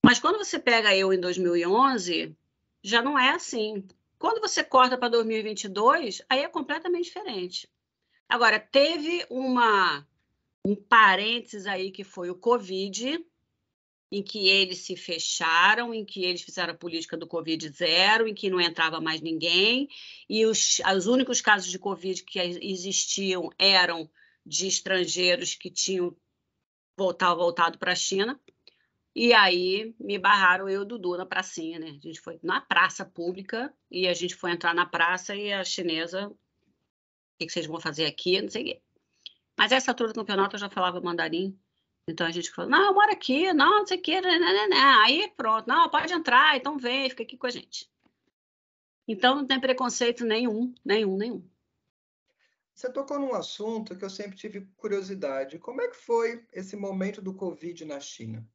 Mas quando você pega eu em 2011, já não é assim. Quando você corta para 2022, aí é completamente diferente. Agora, teve um parênteses aí que foi o Covid, em que eles se fecharam, em que eles fizeram a política do Covid zero, em que não entrava mais ninguém, e os únicos casos de Covid que existiam eram de estrangeiros que tinham voltado para a China. E aí me barraram eu e o Dudu na pracinha, né? A gente foi na praça pública e a gente foi entrar na praça e a chinesa, o que vocês vão fazer aqui? Não sei o quê. Mas essa altura do campeonato eu já falava mandarim. Então a gente falou, não, eu moro aqui, não sei o quê. Aí pronto, não, pode entrar, então vem, fica aqui com a gente. Então não tem preconceito nenhum. Você tocou num assunto que eu sempre tive curiosidade. Como é que foi esse momento do Covid na China?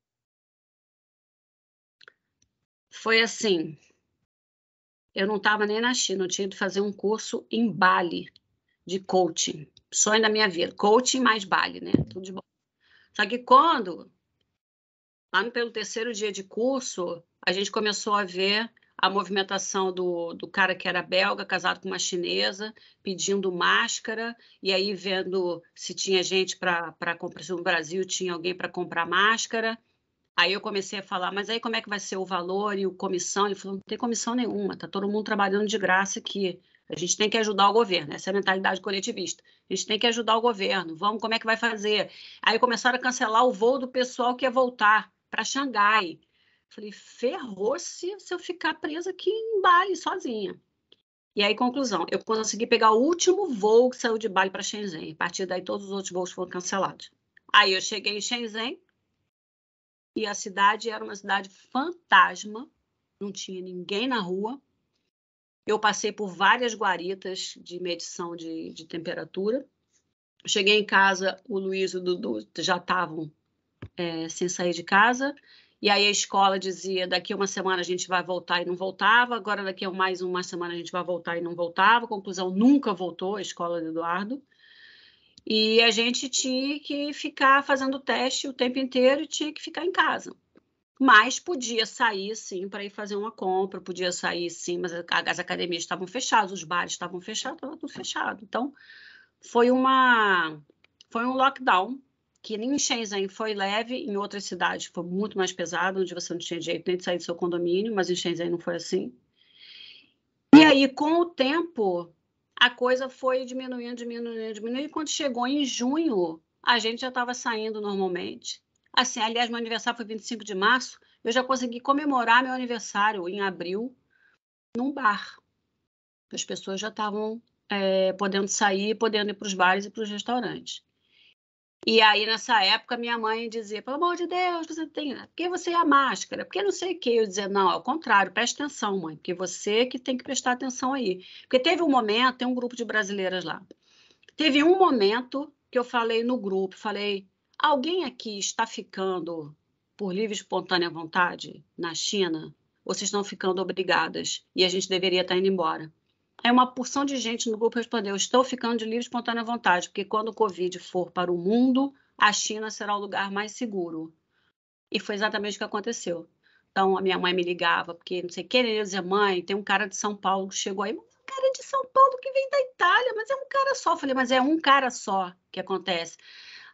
Foi assim, eu não estava nem na China, eu tinha de fazer um curso em Bali de coaching. Sonho da minha vida, coaching mais Bali, né? Tudo de bom. Só que quando, lá pelo terceiro dia de curso, a gente começou a ver a movimentação do cara que era belga, casado com uma chinesa, pedindo máscara, e aí vendo se tinha gente para comprar, se no Brasil tinha alguém para comprar máscara. Aí eu comecei a falar, mas aí como é que vai ser o valor e a comissão? Ele falou, não tem comissão nenhuma, está todo mundo trabalhando de graça aqui. A gente tem que ajudar o governo, essa é a mentalidade coletivista. A gente tem que ajudar o governo, vamos, como é que vai fazer? Aí começaram a cancelar o voo do pessoal que ia voltar para Xangai. Falei, ferrou-se se eu ficar presa aqui em Bali sozinha. E aí, conclusão, eu consegui pegar o último voo que saiu de Bali para Shenzhen. A partir daí, todos os outros voos foram cancelados. Aí eu cheguei em Shenzhen, e a cidade era uma cidade fantasma, não tinha ninguém na rua. Eu passei por várias guaritas de medição de temperatura. Cheguei em casa, o Luiz e o Dudu já estavam sem sair de casa. E aí a escola dizia, daqui uma semana a gente vai voltar e não voltava. Agora daqui a mais uma semana a gente vai voltar e não voltava. Conclusão, nunca voltou a escola do Eduardo. E a gente tinha que ficar fazendo teste o tempo inteiro e tinha que ficar em casa. Mas podia sair, sim, para ir fazer uma compra, podia sair, sim, mas as academias estavam fechadas, os bares estavam fechados, estava tudo fechado. Então, foi um lockdown, que nem em Shenzhen foi leve, em outras cidades foi muito mais pesado, onde você não tinha jeito nem de sair do seu condomínio, mas em Shenzhen não foi assim. E aí, com o tempo, a coisa foi diminuindo, e quando chegou em junho, a gente já estava saindo normalmente. Assim, aliás, meu aniversário foi 25 de março, eu já consegui comemorar meu aniversário em abril num bar. As pessoas já estavam podendo sair, podendo ir para os bares e para os restaurantes. E aí, nessa época, minha mãe dizia, pelo amor de Deus, você tem... Por que você é a máscara? Por que não sei o quê? Eu dizia, não, ao contrário, preste atenção, mãe, porque você que tem que prestar atenção aí. Porque teve um momento, tem um grupo de brasileiras lá, teve um momento que eu falei no grupo, falei, alguém aqui está ficando por livre e espontânea vontade na China? Ou vocês estão ficando obrigadas? E a gente deveria estar indo embora. Aí uma porção de gente no grupo respondeu, estou ficando de livre e espontânea vontade, porque quando o Covid for para o mundo, a China será o lugar mais seguro. E foi exatamente o que aconteceu. Então, a minha mãe me ligava, porque não sei o que, eu dizia, mãe, tem um cara de São Paulo que chegou aí, mas um cara de São Paulo que vem da Itália, mas é um cara só. Eu falei, mas é um cara só que acontece.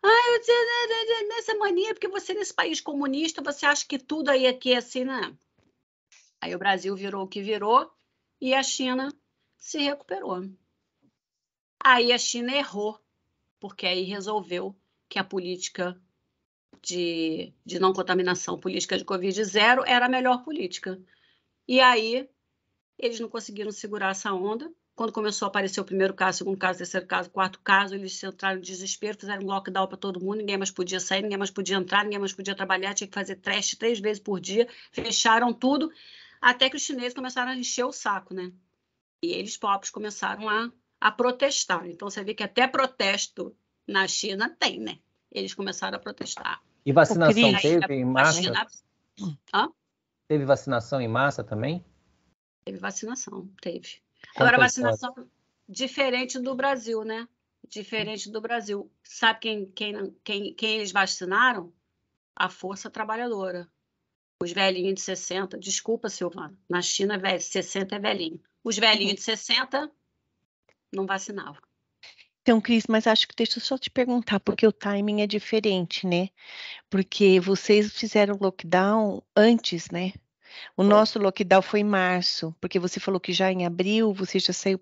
Eu dizia, nessa mania, porque você nesse país comunista, você acha que tudo aí aqui é assim, né? Aí o Brasil virou o que virou e a China se recuperou. Aí a China errou, porque aí resolveu que a política de não contaminação, política de Covid-0, era a melhor política. E aí eles não conseguiram segurar essa onda. Quando começou a aparecer o primeiro caso, segundo caso, terceiro caso, quarto caso, eles entraram em desespero, fizeram um lockdown para todo mundo, ninguém mais podia sair, ninguém mais podia entrar, ninguém mais podia trabalhar, tinha que fazer teste 3 vezes por dia, fecharam tudo, até que os chineses começaram a encher o saco, né? E eles próprios começaram a protestar. Então, você vê que até protesto na China tem, né? Eles começaram a protestar. E vacinação teve em massa? China... Teve vacinação em massa também? Teve vacinação, teve. Agora, vacinação diferente do Brasil, né? Diferente do Brasil. Sabe quem eles vacinaram? A força trabalhadora. Os velhinhos de 60, desculpa, Silvana, na China, 60 é velhinho. Os velhinhos de 60 não vacinavam. Então, Cris, mas acho que deixa eu só te perguntar, porque o timing é diferente, né? Porque vocês fizeram lockdown antes, né? O nosso lockdown foi em março, porque você falou que já em abril você já saiu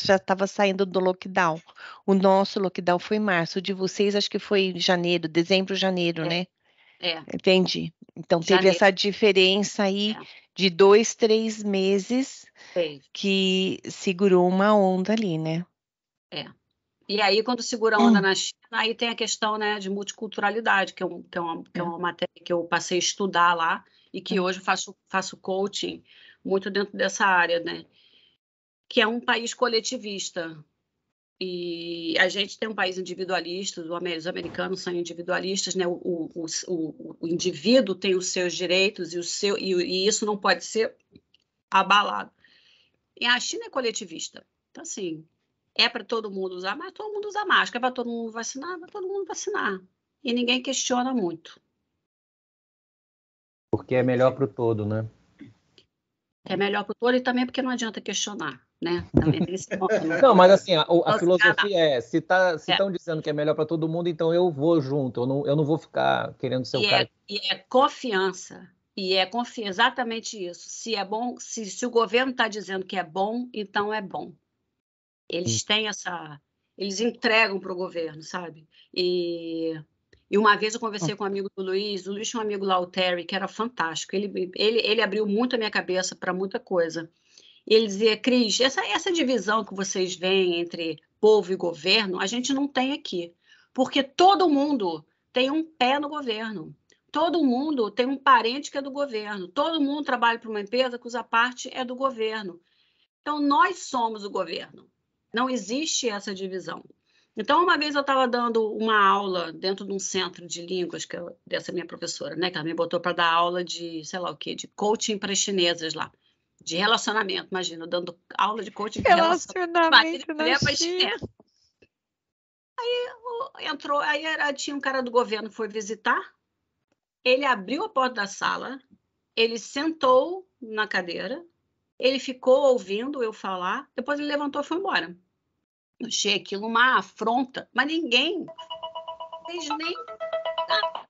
já estava saindo do lockdown. O nosso lockdown foi em março, o de vocês acho que foi janeiro, dezembro, janeiro, né? Entendi. Então teve essa diferença aí de 2, 3 meses que segurou uma onda ali, né? E aí, quando segura a onda na China, aí tem a questão, né, de multiculturalidade, que é uma matéria que eu passei a estudar lá e que hoje faço coaching muito dentro dessa área, né? Que é um país coletivista. E a gente tem um país individualista, os americanos são individualistas, né? O indivíduo tem os seus direitos e isso não pode ser abalado. E a China é coletivista. Então, assim, é para todo mundo usar, mas todo mundo usa máscara. É para todo mundo vacinar, vai todo mundo vacinar. E ninguém questiona muito. Porque é melhor para o todo, né? É melhor para o todo e também porque não adianta questionar, né? Também tem esse ponto, né? Não, mas assim, a filosofia é, se estão dizendo que é melhor para todo mundo, então eu vou junto, eu não vou ficar querendo ser o cara. E é confiança, exatamente isso. Se é bom, se o governo está dizendo que é bom, então é bom. Eles têm eles entregam para o governo, sabe? E uma vez eu conversei com um amigo do Luiz, o Luiz tinha um amigo lá, o Terry, que era fantástico. Ele abriu muito a minha cabeça para muita coisa. E ele dizia, Cris, essa divisão que vocês veem entre povo e governo, a gente não tem aqui. Porque todo mundo tem um pé no governo. Todo mundo tem um parente que é do governo. Todo mundo trabalha para uma empresa cuja parte é do governo. Então, nós somos o governo. Não existe essa divisão. Então, uma vez eu estava dando uma aula dentro de um centro de línguas, dessa minha professora, né? Que ela me botou para dar aula de, sei lá o quê, de coaching para chinesas lá. De relacionamento, imagina, dando aula de coaching de relacionamento na China. Aí tinha um cara do governo, foi visitar, ele abriu a porta da sala, ele sentou na cadeira, ele ficou ouvindo eu falar, depois ele levantou e foi embora. Eu achei aquilo uma afronta, mas ninguém fez nem nada.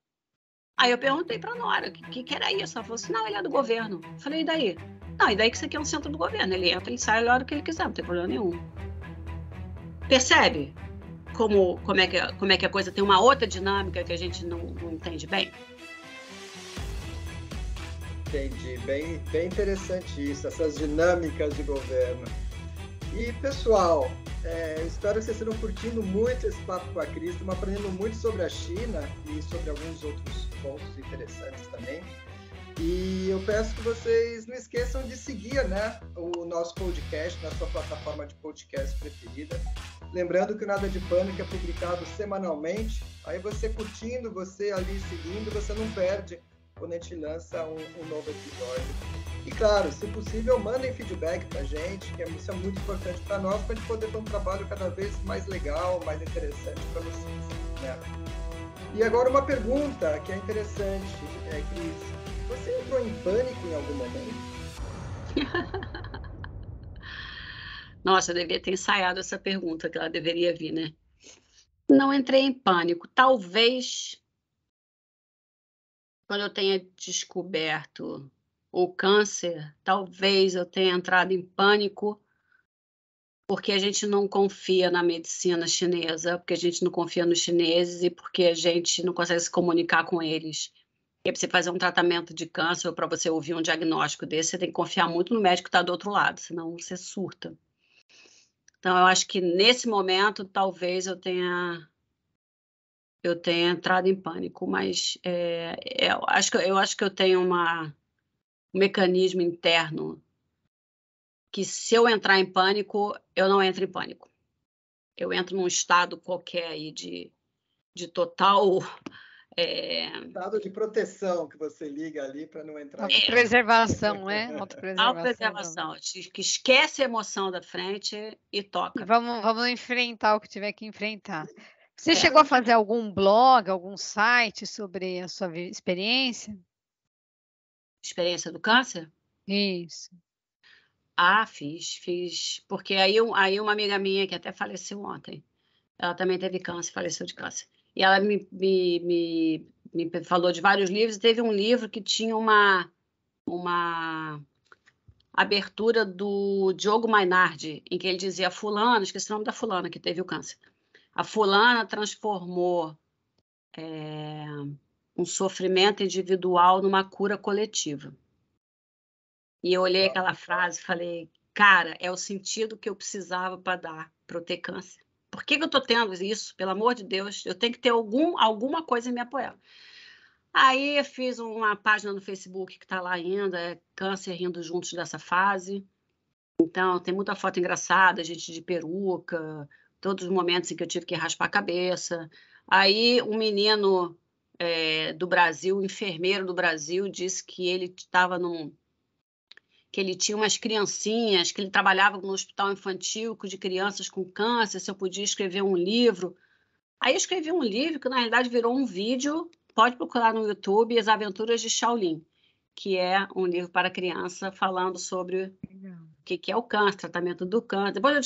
Aí eu perguntei para a Nora, o que era isso? Ela falou assim, não, ele é do governo. Eu falei, e daí? Não, e daí que isso aqui é um centro do governo. Ele entra, ele sai a hora que ele quiser, não tem problema nenhum. Percebe como é que a coisa tem uma outra dinâmica que a gente não entende bem? Entendi. Bem interessante isso, essas dinâmicas de governo. E, pessoal, Eu espero que vocês estejam curtindo muito esse papo com a Cris, estamos aprendendo muito sobre a China e sobre alguns outros pontos interessantes também. E eu peço que vocês não esqueçam de seguir, né, o nosso podcast na sua plataforma de podcast preferida. Lembrando que o Nada de Pânico é publicado semanalmente. Aí você curtindo, você ali seguindo, você não perde quando a gente lança um novo episódio. E claro, se possível, mandem feedback pra gente, que isso é muito importante para nós, para a gente poder ter um trabalho cada vez mais legal, mais interessante para vocês, né? E agora uma pergunta que é interessante, Cris. Você entrou em pânico em algum momento? Nossa, eu devia ter ensaiado essa pergunta, que ela deveria vir, né? Não entrei em pânico. Talvez, quando eu tenha descoberto o câncer, talvez eu tenha entrado em pânico porque a gente não confia na medicina chinesa, porque a gente não confia nos chineses e porque a gente não consegue se comunicar com eles. E para você fazer um tratamento de câncer ou para você ouvir um diagnóstico desse, você tem que confiar muito no médico que está do outro lado, senão você surta. Então, eu acho que nesse momento, talvez eu tenha entrado em pânico, mas eu acho que eu tenho um mecanismo interno que, se eu entrar em pânico, eu não entro em pânico. Eu entro num estado qualquer aí de total... Estado de proteção que você liga ali para não entrar em autopreservação, né? Autopreservação. Que esquece a emoção da frente e toca. E vamos enfrentar o que tiver que enfrentar. Você chegou a fazer algum blog, algum site sobre a sua experiência? Experiência do câncer? Isso. Fiz. Porque aí uma amiga minha, que até faleceu ontem, ela também teve câncer, faleceu de câncer. E ela me falou de vários livros. Teve um livro que tinha uma abertura do Diogo Mainardi, em que ele dizia: fulana, esqueci o nome da fulana que teve o câncer. A fulana transformou um sofrimento individual numa cura coletiva. E eu olhei aquela frase e falei: cara, é o sentido que eu precisava para dar para eu ter câncer. Por que eu estou tendo isso? Pelo amor de Deus, eu tenho que ter alguma coisa em me apoiar. Aí eu fiz uma página no Facebook que está lá ainda, Câncer Rindo Juntos dessa fase. Então, tem muita foto engraçada, gente de peruca, todos os momentos em que eu tive que raspar a cabeça. Aí um menino do Brasil, um enfermeiro do Brasil, disse que ele estava que ele tinha umas criancinhas, que ele trabalhava no hospital infantil de crianças com câncer, se eu podia escrever um livro. Aí eu escrevi um livro que, na realidade, virou um vídeo, pode procurar no YouTube, As Aventuras de Shaolin, que é um livro para criança falando sobre o que é o câncer, tratamento do câncer. Depois eu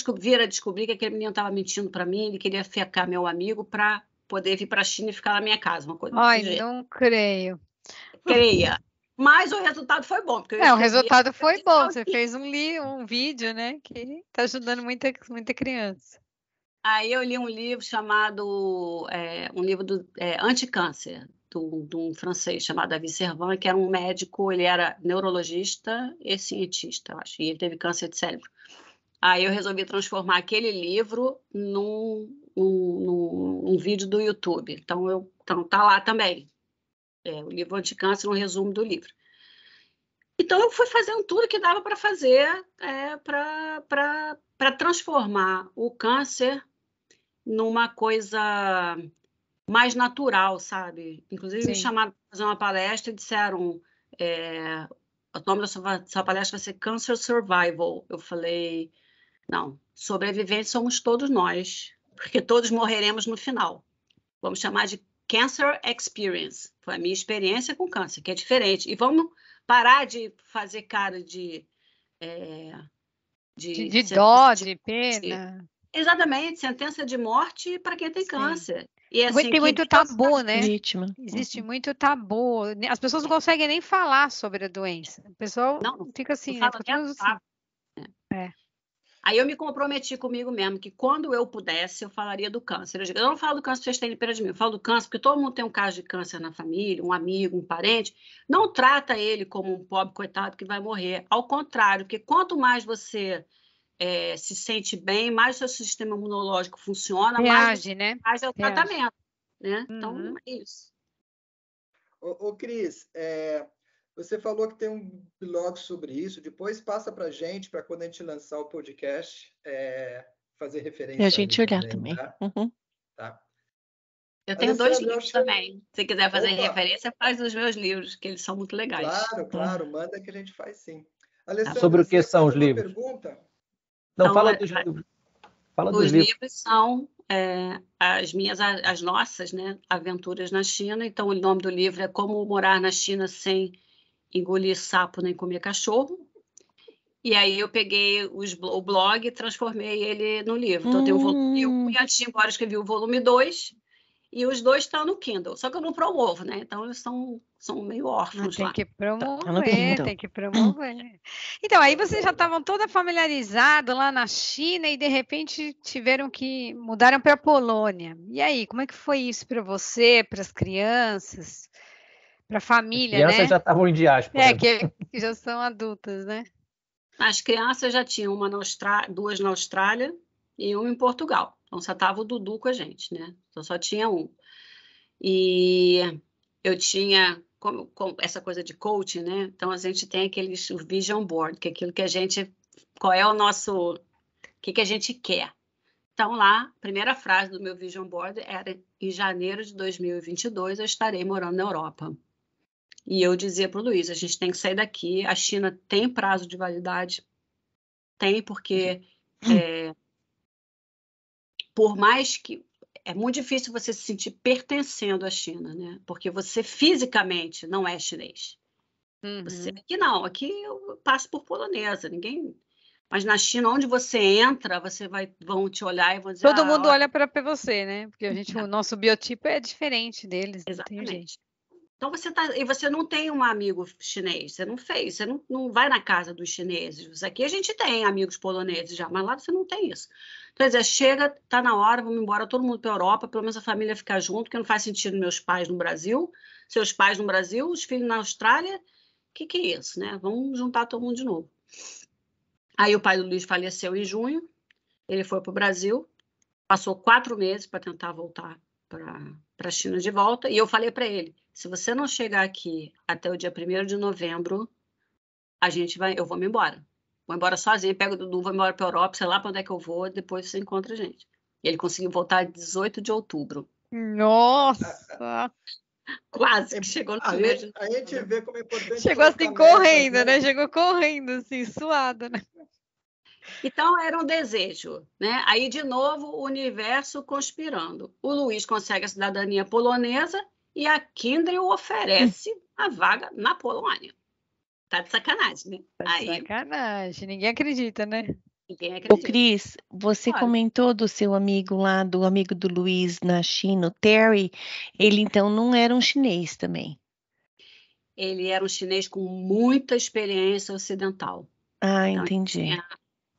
descobri que aquele menino estava mentindo para mim, ele queria ficar meu amigo para poder vir para a China e ficar na minha casa, uma coisa Ai, não creio. Creia. Mas o resultado foi bom. Porque o resultado foi bom. Você fez um vídeo, né? Que está ajudando muita criança. Aí eu li um livro chamado Anticâncer, de um francês chamado David Servan, que era um médico, ele era neurologista e cientista, eu acho, e ele teve câncer de cérebro. Aí eu resolvi transformar aquele livro num vídeo do YouTube. Então tá lá também. O livro Anticâncer, um resumo do livro. Então, eu fui fazendo tudo que dava para fazer para transformar o câncer numa coisa mais natural, sabe? Inclusive, me chamaram para fazer uma palestra e disseram: o nome da sua palestra vai ser Cancer Survival. Eu falei: não, sobreviventes somos todos nós, porque todos morreremos no final. Vamos chamar de Cancer Experience. Foi a minha experiência com câncer, que é diferente. E vamos parar de fazer cara de dó, de pena. Exatamente, sentença de morte para quem tem câncer. E, assim, tem muito tabu, né? Vítima. Existe muito tabu. As pessoas não conseguem nem falar sobre a doença. O pessoal fica assim, né? Aí eu me comprometi comigo mesmo que quando eu pudesse, eu falaria do câncer. Eu não falo do câncer porque vocês têm pena de mim. Eu falo do câncer porque todo mundo tem um caso de câncer na família, um amigo, um parente. Não trata ele como um pobre coitado que vai morrer. Ao contrário, porque quanto mais você se sente bem, mais o seu sistema imunológico funciona, mais Reage, você né? faz o Reage. tratamento, né? Uhum. Então, é isso. Ô Cris, você falou que tem um blog sobre isso, depois passa para a gente, para quando a gente lançar o podcast, fazer referência E a gente ali olhar também, também. tá? Uhum. Tá. Eu tenho 2 Alessandra, livros também. Se quiser fazer Opa! referência, faz os meus livros, que eles são muito legais. Claro, manda que a gente faz sim. Tá. Alessandra, Sobre o que você são faz os uma livros? pergunta? Não, Então, fala dos livros. Fala dos os livros. livros são as nossas, né, aventuras na China. Então, o nome do livro é Como Morar na China Sem Engolir Sapo Nem Comer Cachorro. E aí eu peguei o blog e transformei ele no livro. Então, tem o volume 1 e antes de ir embora eu escrevi o volume 2. E os 2 estão no Kindle. Só que eu não promovo, né? Então, eles são meio órfãos Tem lá. que Tá no promover, Kindle. tem que promover. Então, aí vocês já estavam toda familiarizados lá na China e de repente tiveram que mudaram para a Polônia. E aí, como é que foi isso para você, para as crianças, para a As família, crianças né? já estavam em diáspora. Que já são adultas, né? As crianças já tinham duas na Austrália e uma em Portugal. Então, só estava o Dudu com a gente, né? Então, só tinha um. E eu tinha como essa coisa de coaching, né? Então, a gente tem o vision board, que é aquilo que a gente... Qual é o nosso... O que a gente quer? Então, lá, a primeira frase do meu vision board era: em janeiro de 2022, eu estarei morando na Europa. E eu dizia para o Luiz, a gente tem que sair daqui, a China tem prazo de validade, tem, porque por mais que... É muito difícil você se sentir pertencendo à China, né? Porque você fisicamente não é chinês. Você, aqui não, aqui eu passo por polonesa, ninguém... Mas na China, onde você entra, vão te olhar e vão dizer... Todo mundo olha... olha para você, né? Porque o nosso biotipo é diferente deles, não tem jeito. Exatamente. Então você não tem um amigo chinês, você não fez, você não vai na casa dos chineses. Aqui a gente tem amigos poloneses já, mas lá você não tem isso. Então, quer dizer, chega, tá na hora, vamos embora todo mundo para a Europa, pelo menos a família ficar junto, porque não faz sentido meus pais no Brasil, seus pais no Brasil, os filhos na Austrália. Que é isso, né? Vamos juntar todo mundo de novo. Aí o pai do Luiz faleceu em junho, ele foi para o Brasil, passou 4 meses para tentar voltar para a China de volta, e eu falei para ele: se você não chegar aqui até o dia 1º de novembro, eu vou me embora. Vou embora sozinha, pego o Dudu, vou embora para a Europa, sei lá para onde é que eu vou, depois você encontra a gente. E ele conseguiu voltar 18 de outubro. Nossa! Quase que chegou no primeiro. A gente vê como é importante. Chegou assim correndo, né? Chegou correndo, assim, suada, né? Então, era um desejo, né? Aí, de novo, o universo conspirando. O Luiz consegue a cidadania polonesa e a Kindle oferece a vaga na Polônia. Tá de sacanagem, né? Tá de sacanagem. Ninguém acredita, né? Ninguém acredita. Ô, Cris, você comentou do seu amigo lá, do amigo do Luiz na China, o Terry. Ele, então, não era um chinês também? Ele era um chinês com muita experiência ocidental. Ah, então, entendi.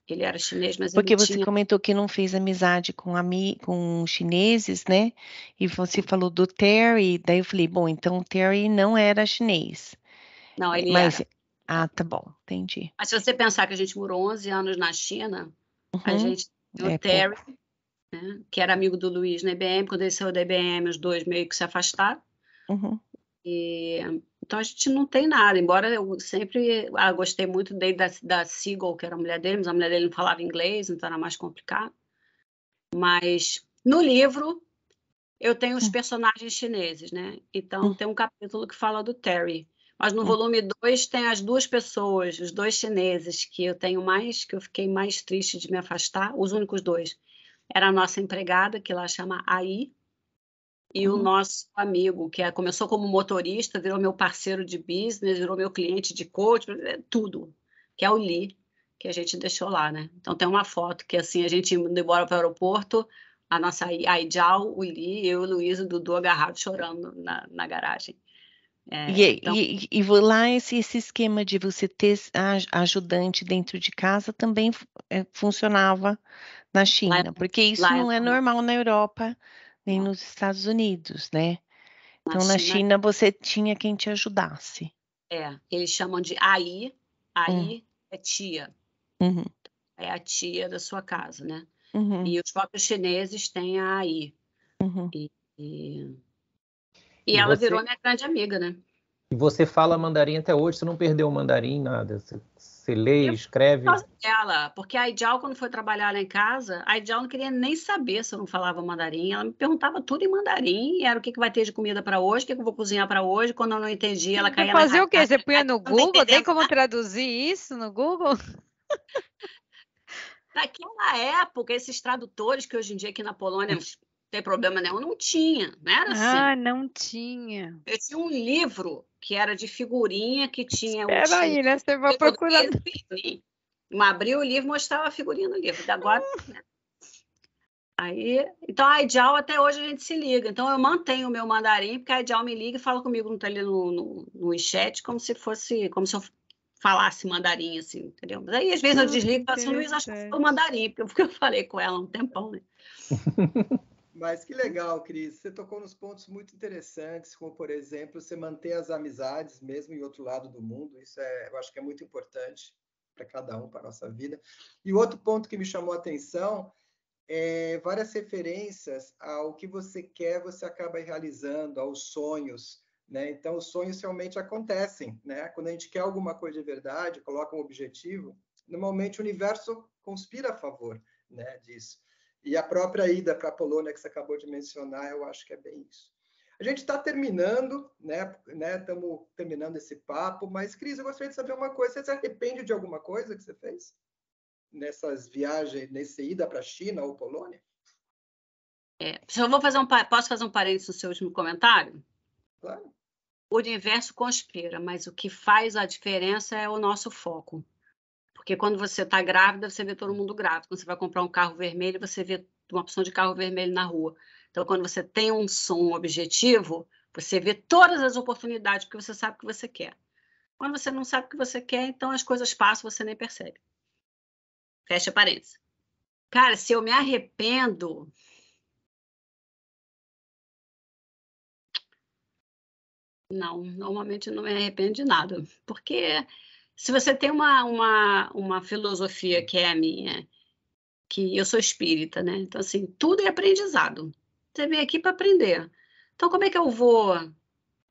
Ele era chinês, mas porque ele você comentou que não fez amizade com chineses, né? E você falou do Terry, daí eu falei, bom, então o Terry não era chinês. Não, ele era. Ah, tá bom, entendi. Mas se você pensar que a gente morou 11 anos na China, a gente o Terry, né, que era amigo do Luiz na IBM, quando ele saiu da IBM, os dois meio que se afastaram. Então a gente não tem nada, embora eu sempre gostei muito da Seagull, que era a mulher dele, mas a mulher dele não falava inglês, então era mais complicado. Mas no livro eu tenho os personagens chineses, né? Então tem um capítulo que fala do Terry, mas no volume 2 tem as duas pessoas, os dois chineses que eu fiquei mais triste de me afastar, os únicos dois. Era a nossa empregada, que lá chama Ai, e o nosso amigo, que começou como motorista, virou meu parceiro de business, virou meu cliente de coach, tudo, que é o Li, que a gente deixou lá, né? Então tem uma foto que assim, a gente indo embora para o aeroporto, a nossa Aijao, o Li, eu e o Luiz e o Dudu agarrados chorando na garagem. E lá esse esquema de você ter ajudante dentro de casa também funcionava na China, porque isso não é normal na Europa, nem nos Estados Unidos, né? Então, na China, você tinha quem te ajudasse. Eles chamam de Ai. Ai é tia. é a tia da sua casa, né? Uhum. E os próprios chineses têm a AI. Uhum. E E ela você- virou minha grande amiga, né? E você fala mandarim até hoje, você não perdeu o mandarim, nada. Você lê, Eu- escreve. Por causa dela, porque a Aijal, quando foi trabalhar lá em casa, a Aijal não queria nem saber se eu não falava mandarim. Ela me perguntava tudo em mandarim, era o que vai ter de comida para hoje, o que eu vou cozinhar para hoje. Quando eu não entendia, ela Você caía na fazia o quê? cara. Você punha no Não tá Google? Tem entendendo como nada. traduzir isso no Google? Naquela época, esses tradutores que hoje em dia aqui na Polônia não tem problema nenhum, não tinha, não era assim. Ah, não tinha. Eu tinha um livro que era de figurinha, que tinha o Espera aí, né? Você vai título procurar. Eu abri o livro e mostrava a figurinha no livro. Agora, né? Aí, então a Aijal até hoje a gente se liga. Então eu mantenho o meu mandarim, porque a Aijal me liga e fala comigo no chat como se eu falasse mandarim, assim, entendeu? Mas aí às vezes eu desligo e falo assim, Luiz, acho que foi o mandarim, porque eu falei com ela há um tempão, né? Mas que legal, Cris. Você tocou nos pontos muito interessantes, como, por exemplo, você manter as amizades mesmo em outro lado do mundo. Isso eu acho que é muito importante para cada um, para a nossa vida. E o outro ponto que me chamou a atenção é várias referências ao que você quer, você acaba realizando, aos sonhos, né? Então, os sonhos realmente acontecem, né? Quando a gente quer alguma coisa de verdade, coloca um objetivo, normalmente o universo conspira a favor, né, disso. E a própria ida para a Polônia que você acabou de mencionar, eu acho que é bem isso. A gente está terminando, né? Estamos terminando esse papo, mas, Cris, eu gostaria de saber uma coisa. Você se arrepende de alguma coisa que você fez nessas viagens, nessa ida para a China ou Polônia? Posso fazer um parênteses no seu último comentário? Claro. O universo conspira, mas o que faz a diferença é o nosso foco. Porque quando você está grávida, você vê todo mundo grávido. Quando você vai comprar um carro vermelho, você vê uma opção de carro vermelho na rua. Então, quando você tem um objetivo, você vê todas as oportunidades, porque você sabe o que você quer. Quando você não sabe o que você quer, então as coisas passam, você nem percebe. Fecha parênteses. Cara, se eu me arrependo... Não, normalmente não me arrependo de nada. Porque se você tem uma filosofia que é a minha, que eu sou espírita, né? Então, assim, tudo é aprendizado. Você vem aqui para aprender. Então, como é que eu vou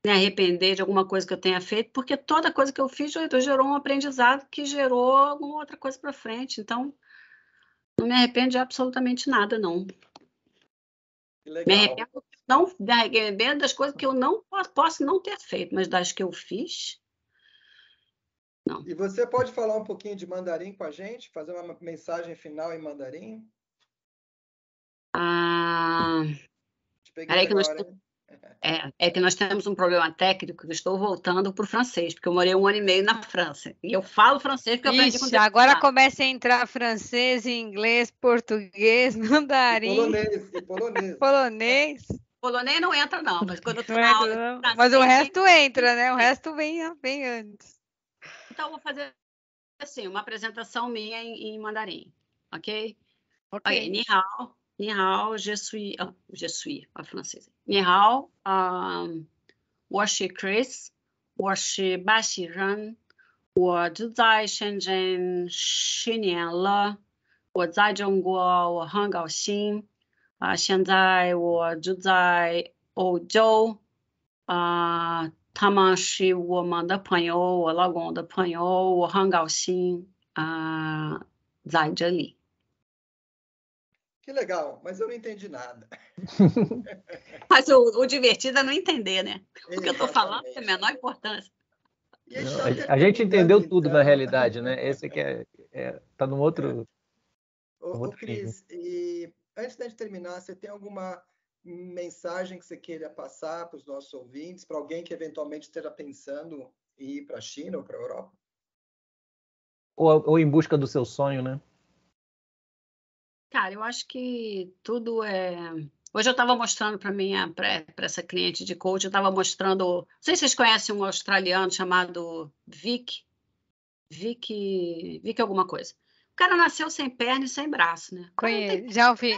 me arrepender de alguma coisa que eu tenha feito? Porque toda coisa que eu fiz gerou um aprendizado que gerou alguma outra coisa para frente. Então, não me arrependo de absolutamente nada, não. Que legal. Me arrependo das coisas que eu não posso não ter feito, mas das que eu fiz, não. E você pode falar um pouquinho de mandarim com a gente? Fazer uma mensagem final em mandarim? Te peguei Peraí que agora, hein? é que nós temos um problema técnico que eu estou voltando para o francês, porque eu morei 1 ano e meio na França. E eu falo francês porque eu aprendi com Ixi, agora começa a entrar francês, inglês, português, mandarim, E polonês. polonês. Polonês não entra, não, mas quando eu estou Não na entra, aula de não. francês... Mas o resto entra, né? O resto vem antes. Então, eu vou fazer assim, uma apresentação minha em mandarim, ok? Ok. Ni hao, je suis... a francês. Ni hao, 我是 Chris, 我是巴西人，我住在深圳10年了，我在中国我很高兴，现在我住在欧洲，他们是我们的朋友，我老公的朋友，我很高兴在这里。 Que legal, mas eu não entendi nada. Mas o divertido é não entender, né? O que eu estou falando tem a menor importância. E Não, tá a gente entendeu terminando, tudo então. na realidade, né? Esse que tá no outro. Ô, Cris, e antes da gente terminar, você tem alguma mensagem que você queira passar para os nossos ouvintes, para alguém que eventualmente esteja pensando em ir para a China ou para a Europa? Ou em busca do seu sonho, né? Cara, eu acho que tudo é... Hoje eu estava mostrando para essa cliente de coach, eu estava mostrando... Não sei se vocês conhecem um australiano chamado Vic alguma coisa. O cara nasceu sem perna e sem braço, né? Conheço, já vi.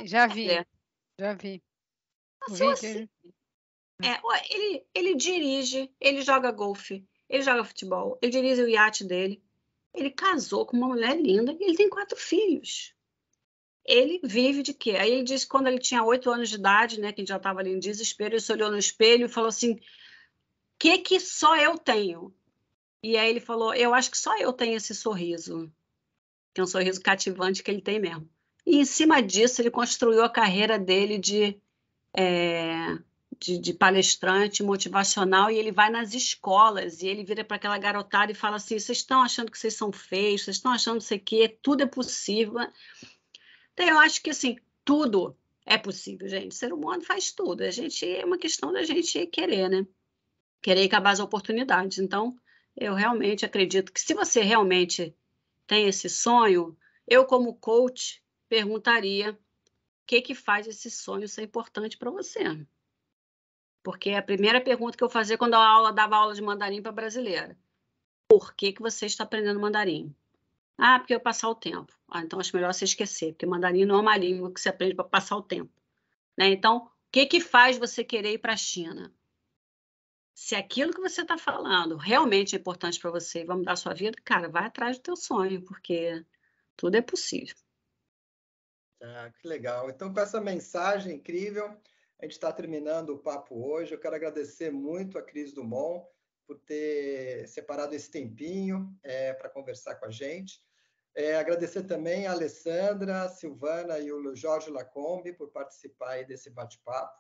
Nasceu assim. Ele dirige, ele joga golfe, ele joga futebol, ele dirige o iate dele. Ele casou com uma mulher linda e ele tem 4 filhos. Ele vive de quê? Aí ele disse que quando ele tinha 8 anos de idade, né, que ele já estava ali em desespero, ele se olhou no espelho e falou assim, que só eu tenho? E aí ele falou, eu acho que só eu tenho esse sorriso, que é um sorriso cativante que ele tem mesmo. E em cima disso ele construiu a carreira dele de palestrante motivacional, e ele vai nas escolas e ele vira para aquela garotada e fala assim, vocês estão achando que vocês são feios, vocês estão achando não sei o quê, tudo é possível. Então eu acho que assim, tudo é possível, gente. O ser humano faz tudo. É uma questão da gente querer, né? Querer e acabar as oportunidades. Então, eu realmente acredito que se você realmente tem esse sonho, eu como coach perguntaria o que faz esse sonho ser importante para você. Porque a primeira pergunta que eu fazia quando eu dava aula de mandarim para brasileira. Por que você está aprendendo mandarim? Ah, porque eu passar o tempo. Ah, então acho melhor você esquecer, porque mandarim não é uma língua que você aprende para passar o tempo. Né? Então, o que faz você querer ir para a China? Se aquilo que você está falando realmente é importante para você e vai mudar a sua vida, cara, vai atrás do teu sonho, porque tudo é possível. Ah, que legal. Então, com essa mensagem incrível, a gente está terminando o papo hoje. Eu quero agradecer muito a Cris Dumont por ter separado esse tempinho para conversar com a gente. Agradecer também a Alessandra, a Silvana e o Jorge Lacombe por participar aí desse bate-papo.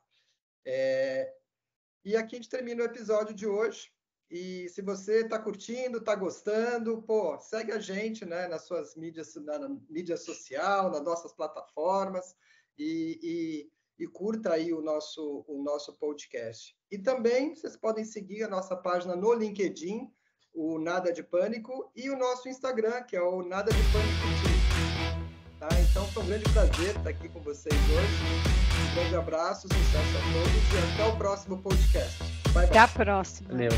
E aqui a gente termina o episódio de hoje. E se você está curtindo, está gostando, segue a gente, né, nas suas mídias, na mídia social, nas nossas plataformas e curta aí o nosso podcast. E também vocês podem seguir a nossa página no LinkedIn, o Nada de Pânico, e o nosso Instagram, que é o Nada de Pânico. Tá? Então foi um grande prazer estar aqui com vocês hoje. Um grande abraço, sucesso a todos e até o próximo podcast. Bye, bye. Até a próxima. Valeu.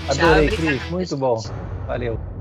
Adorei, Cris. Muito bom. Valeu.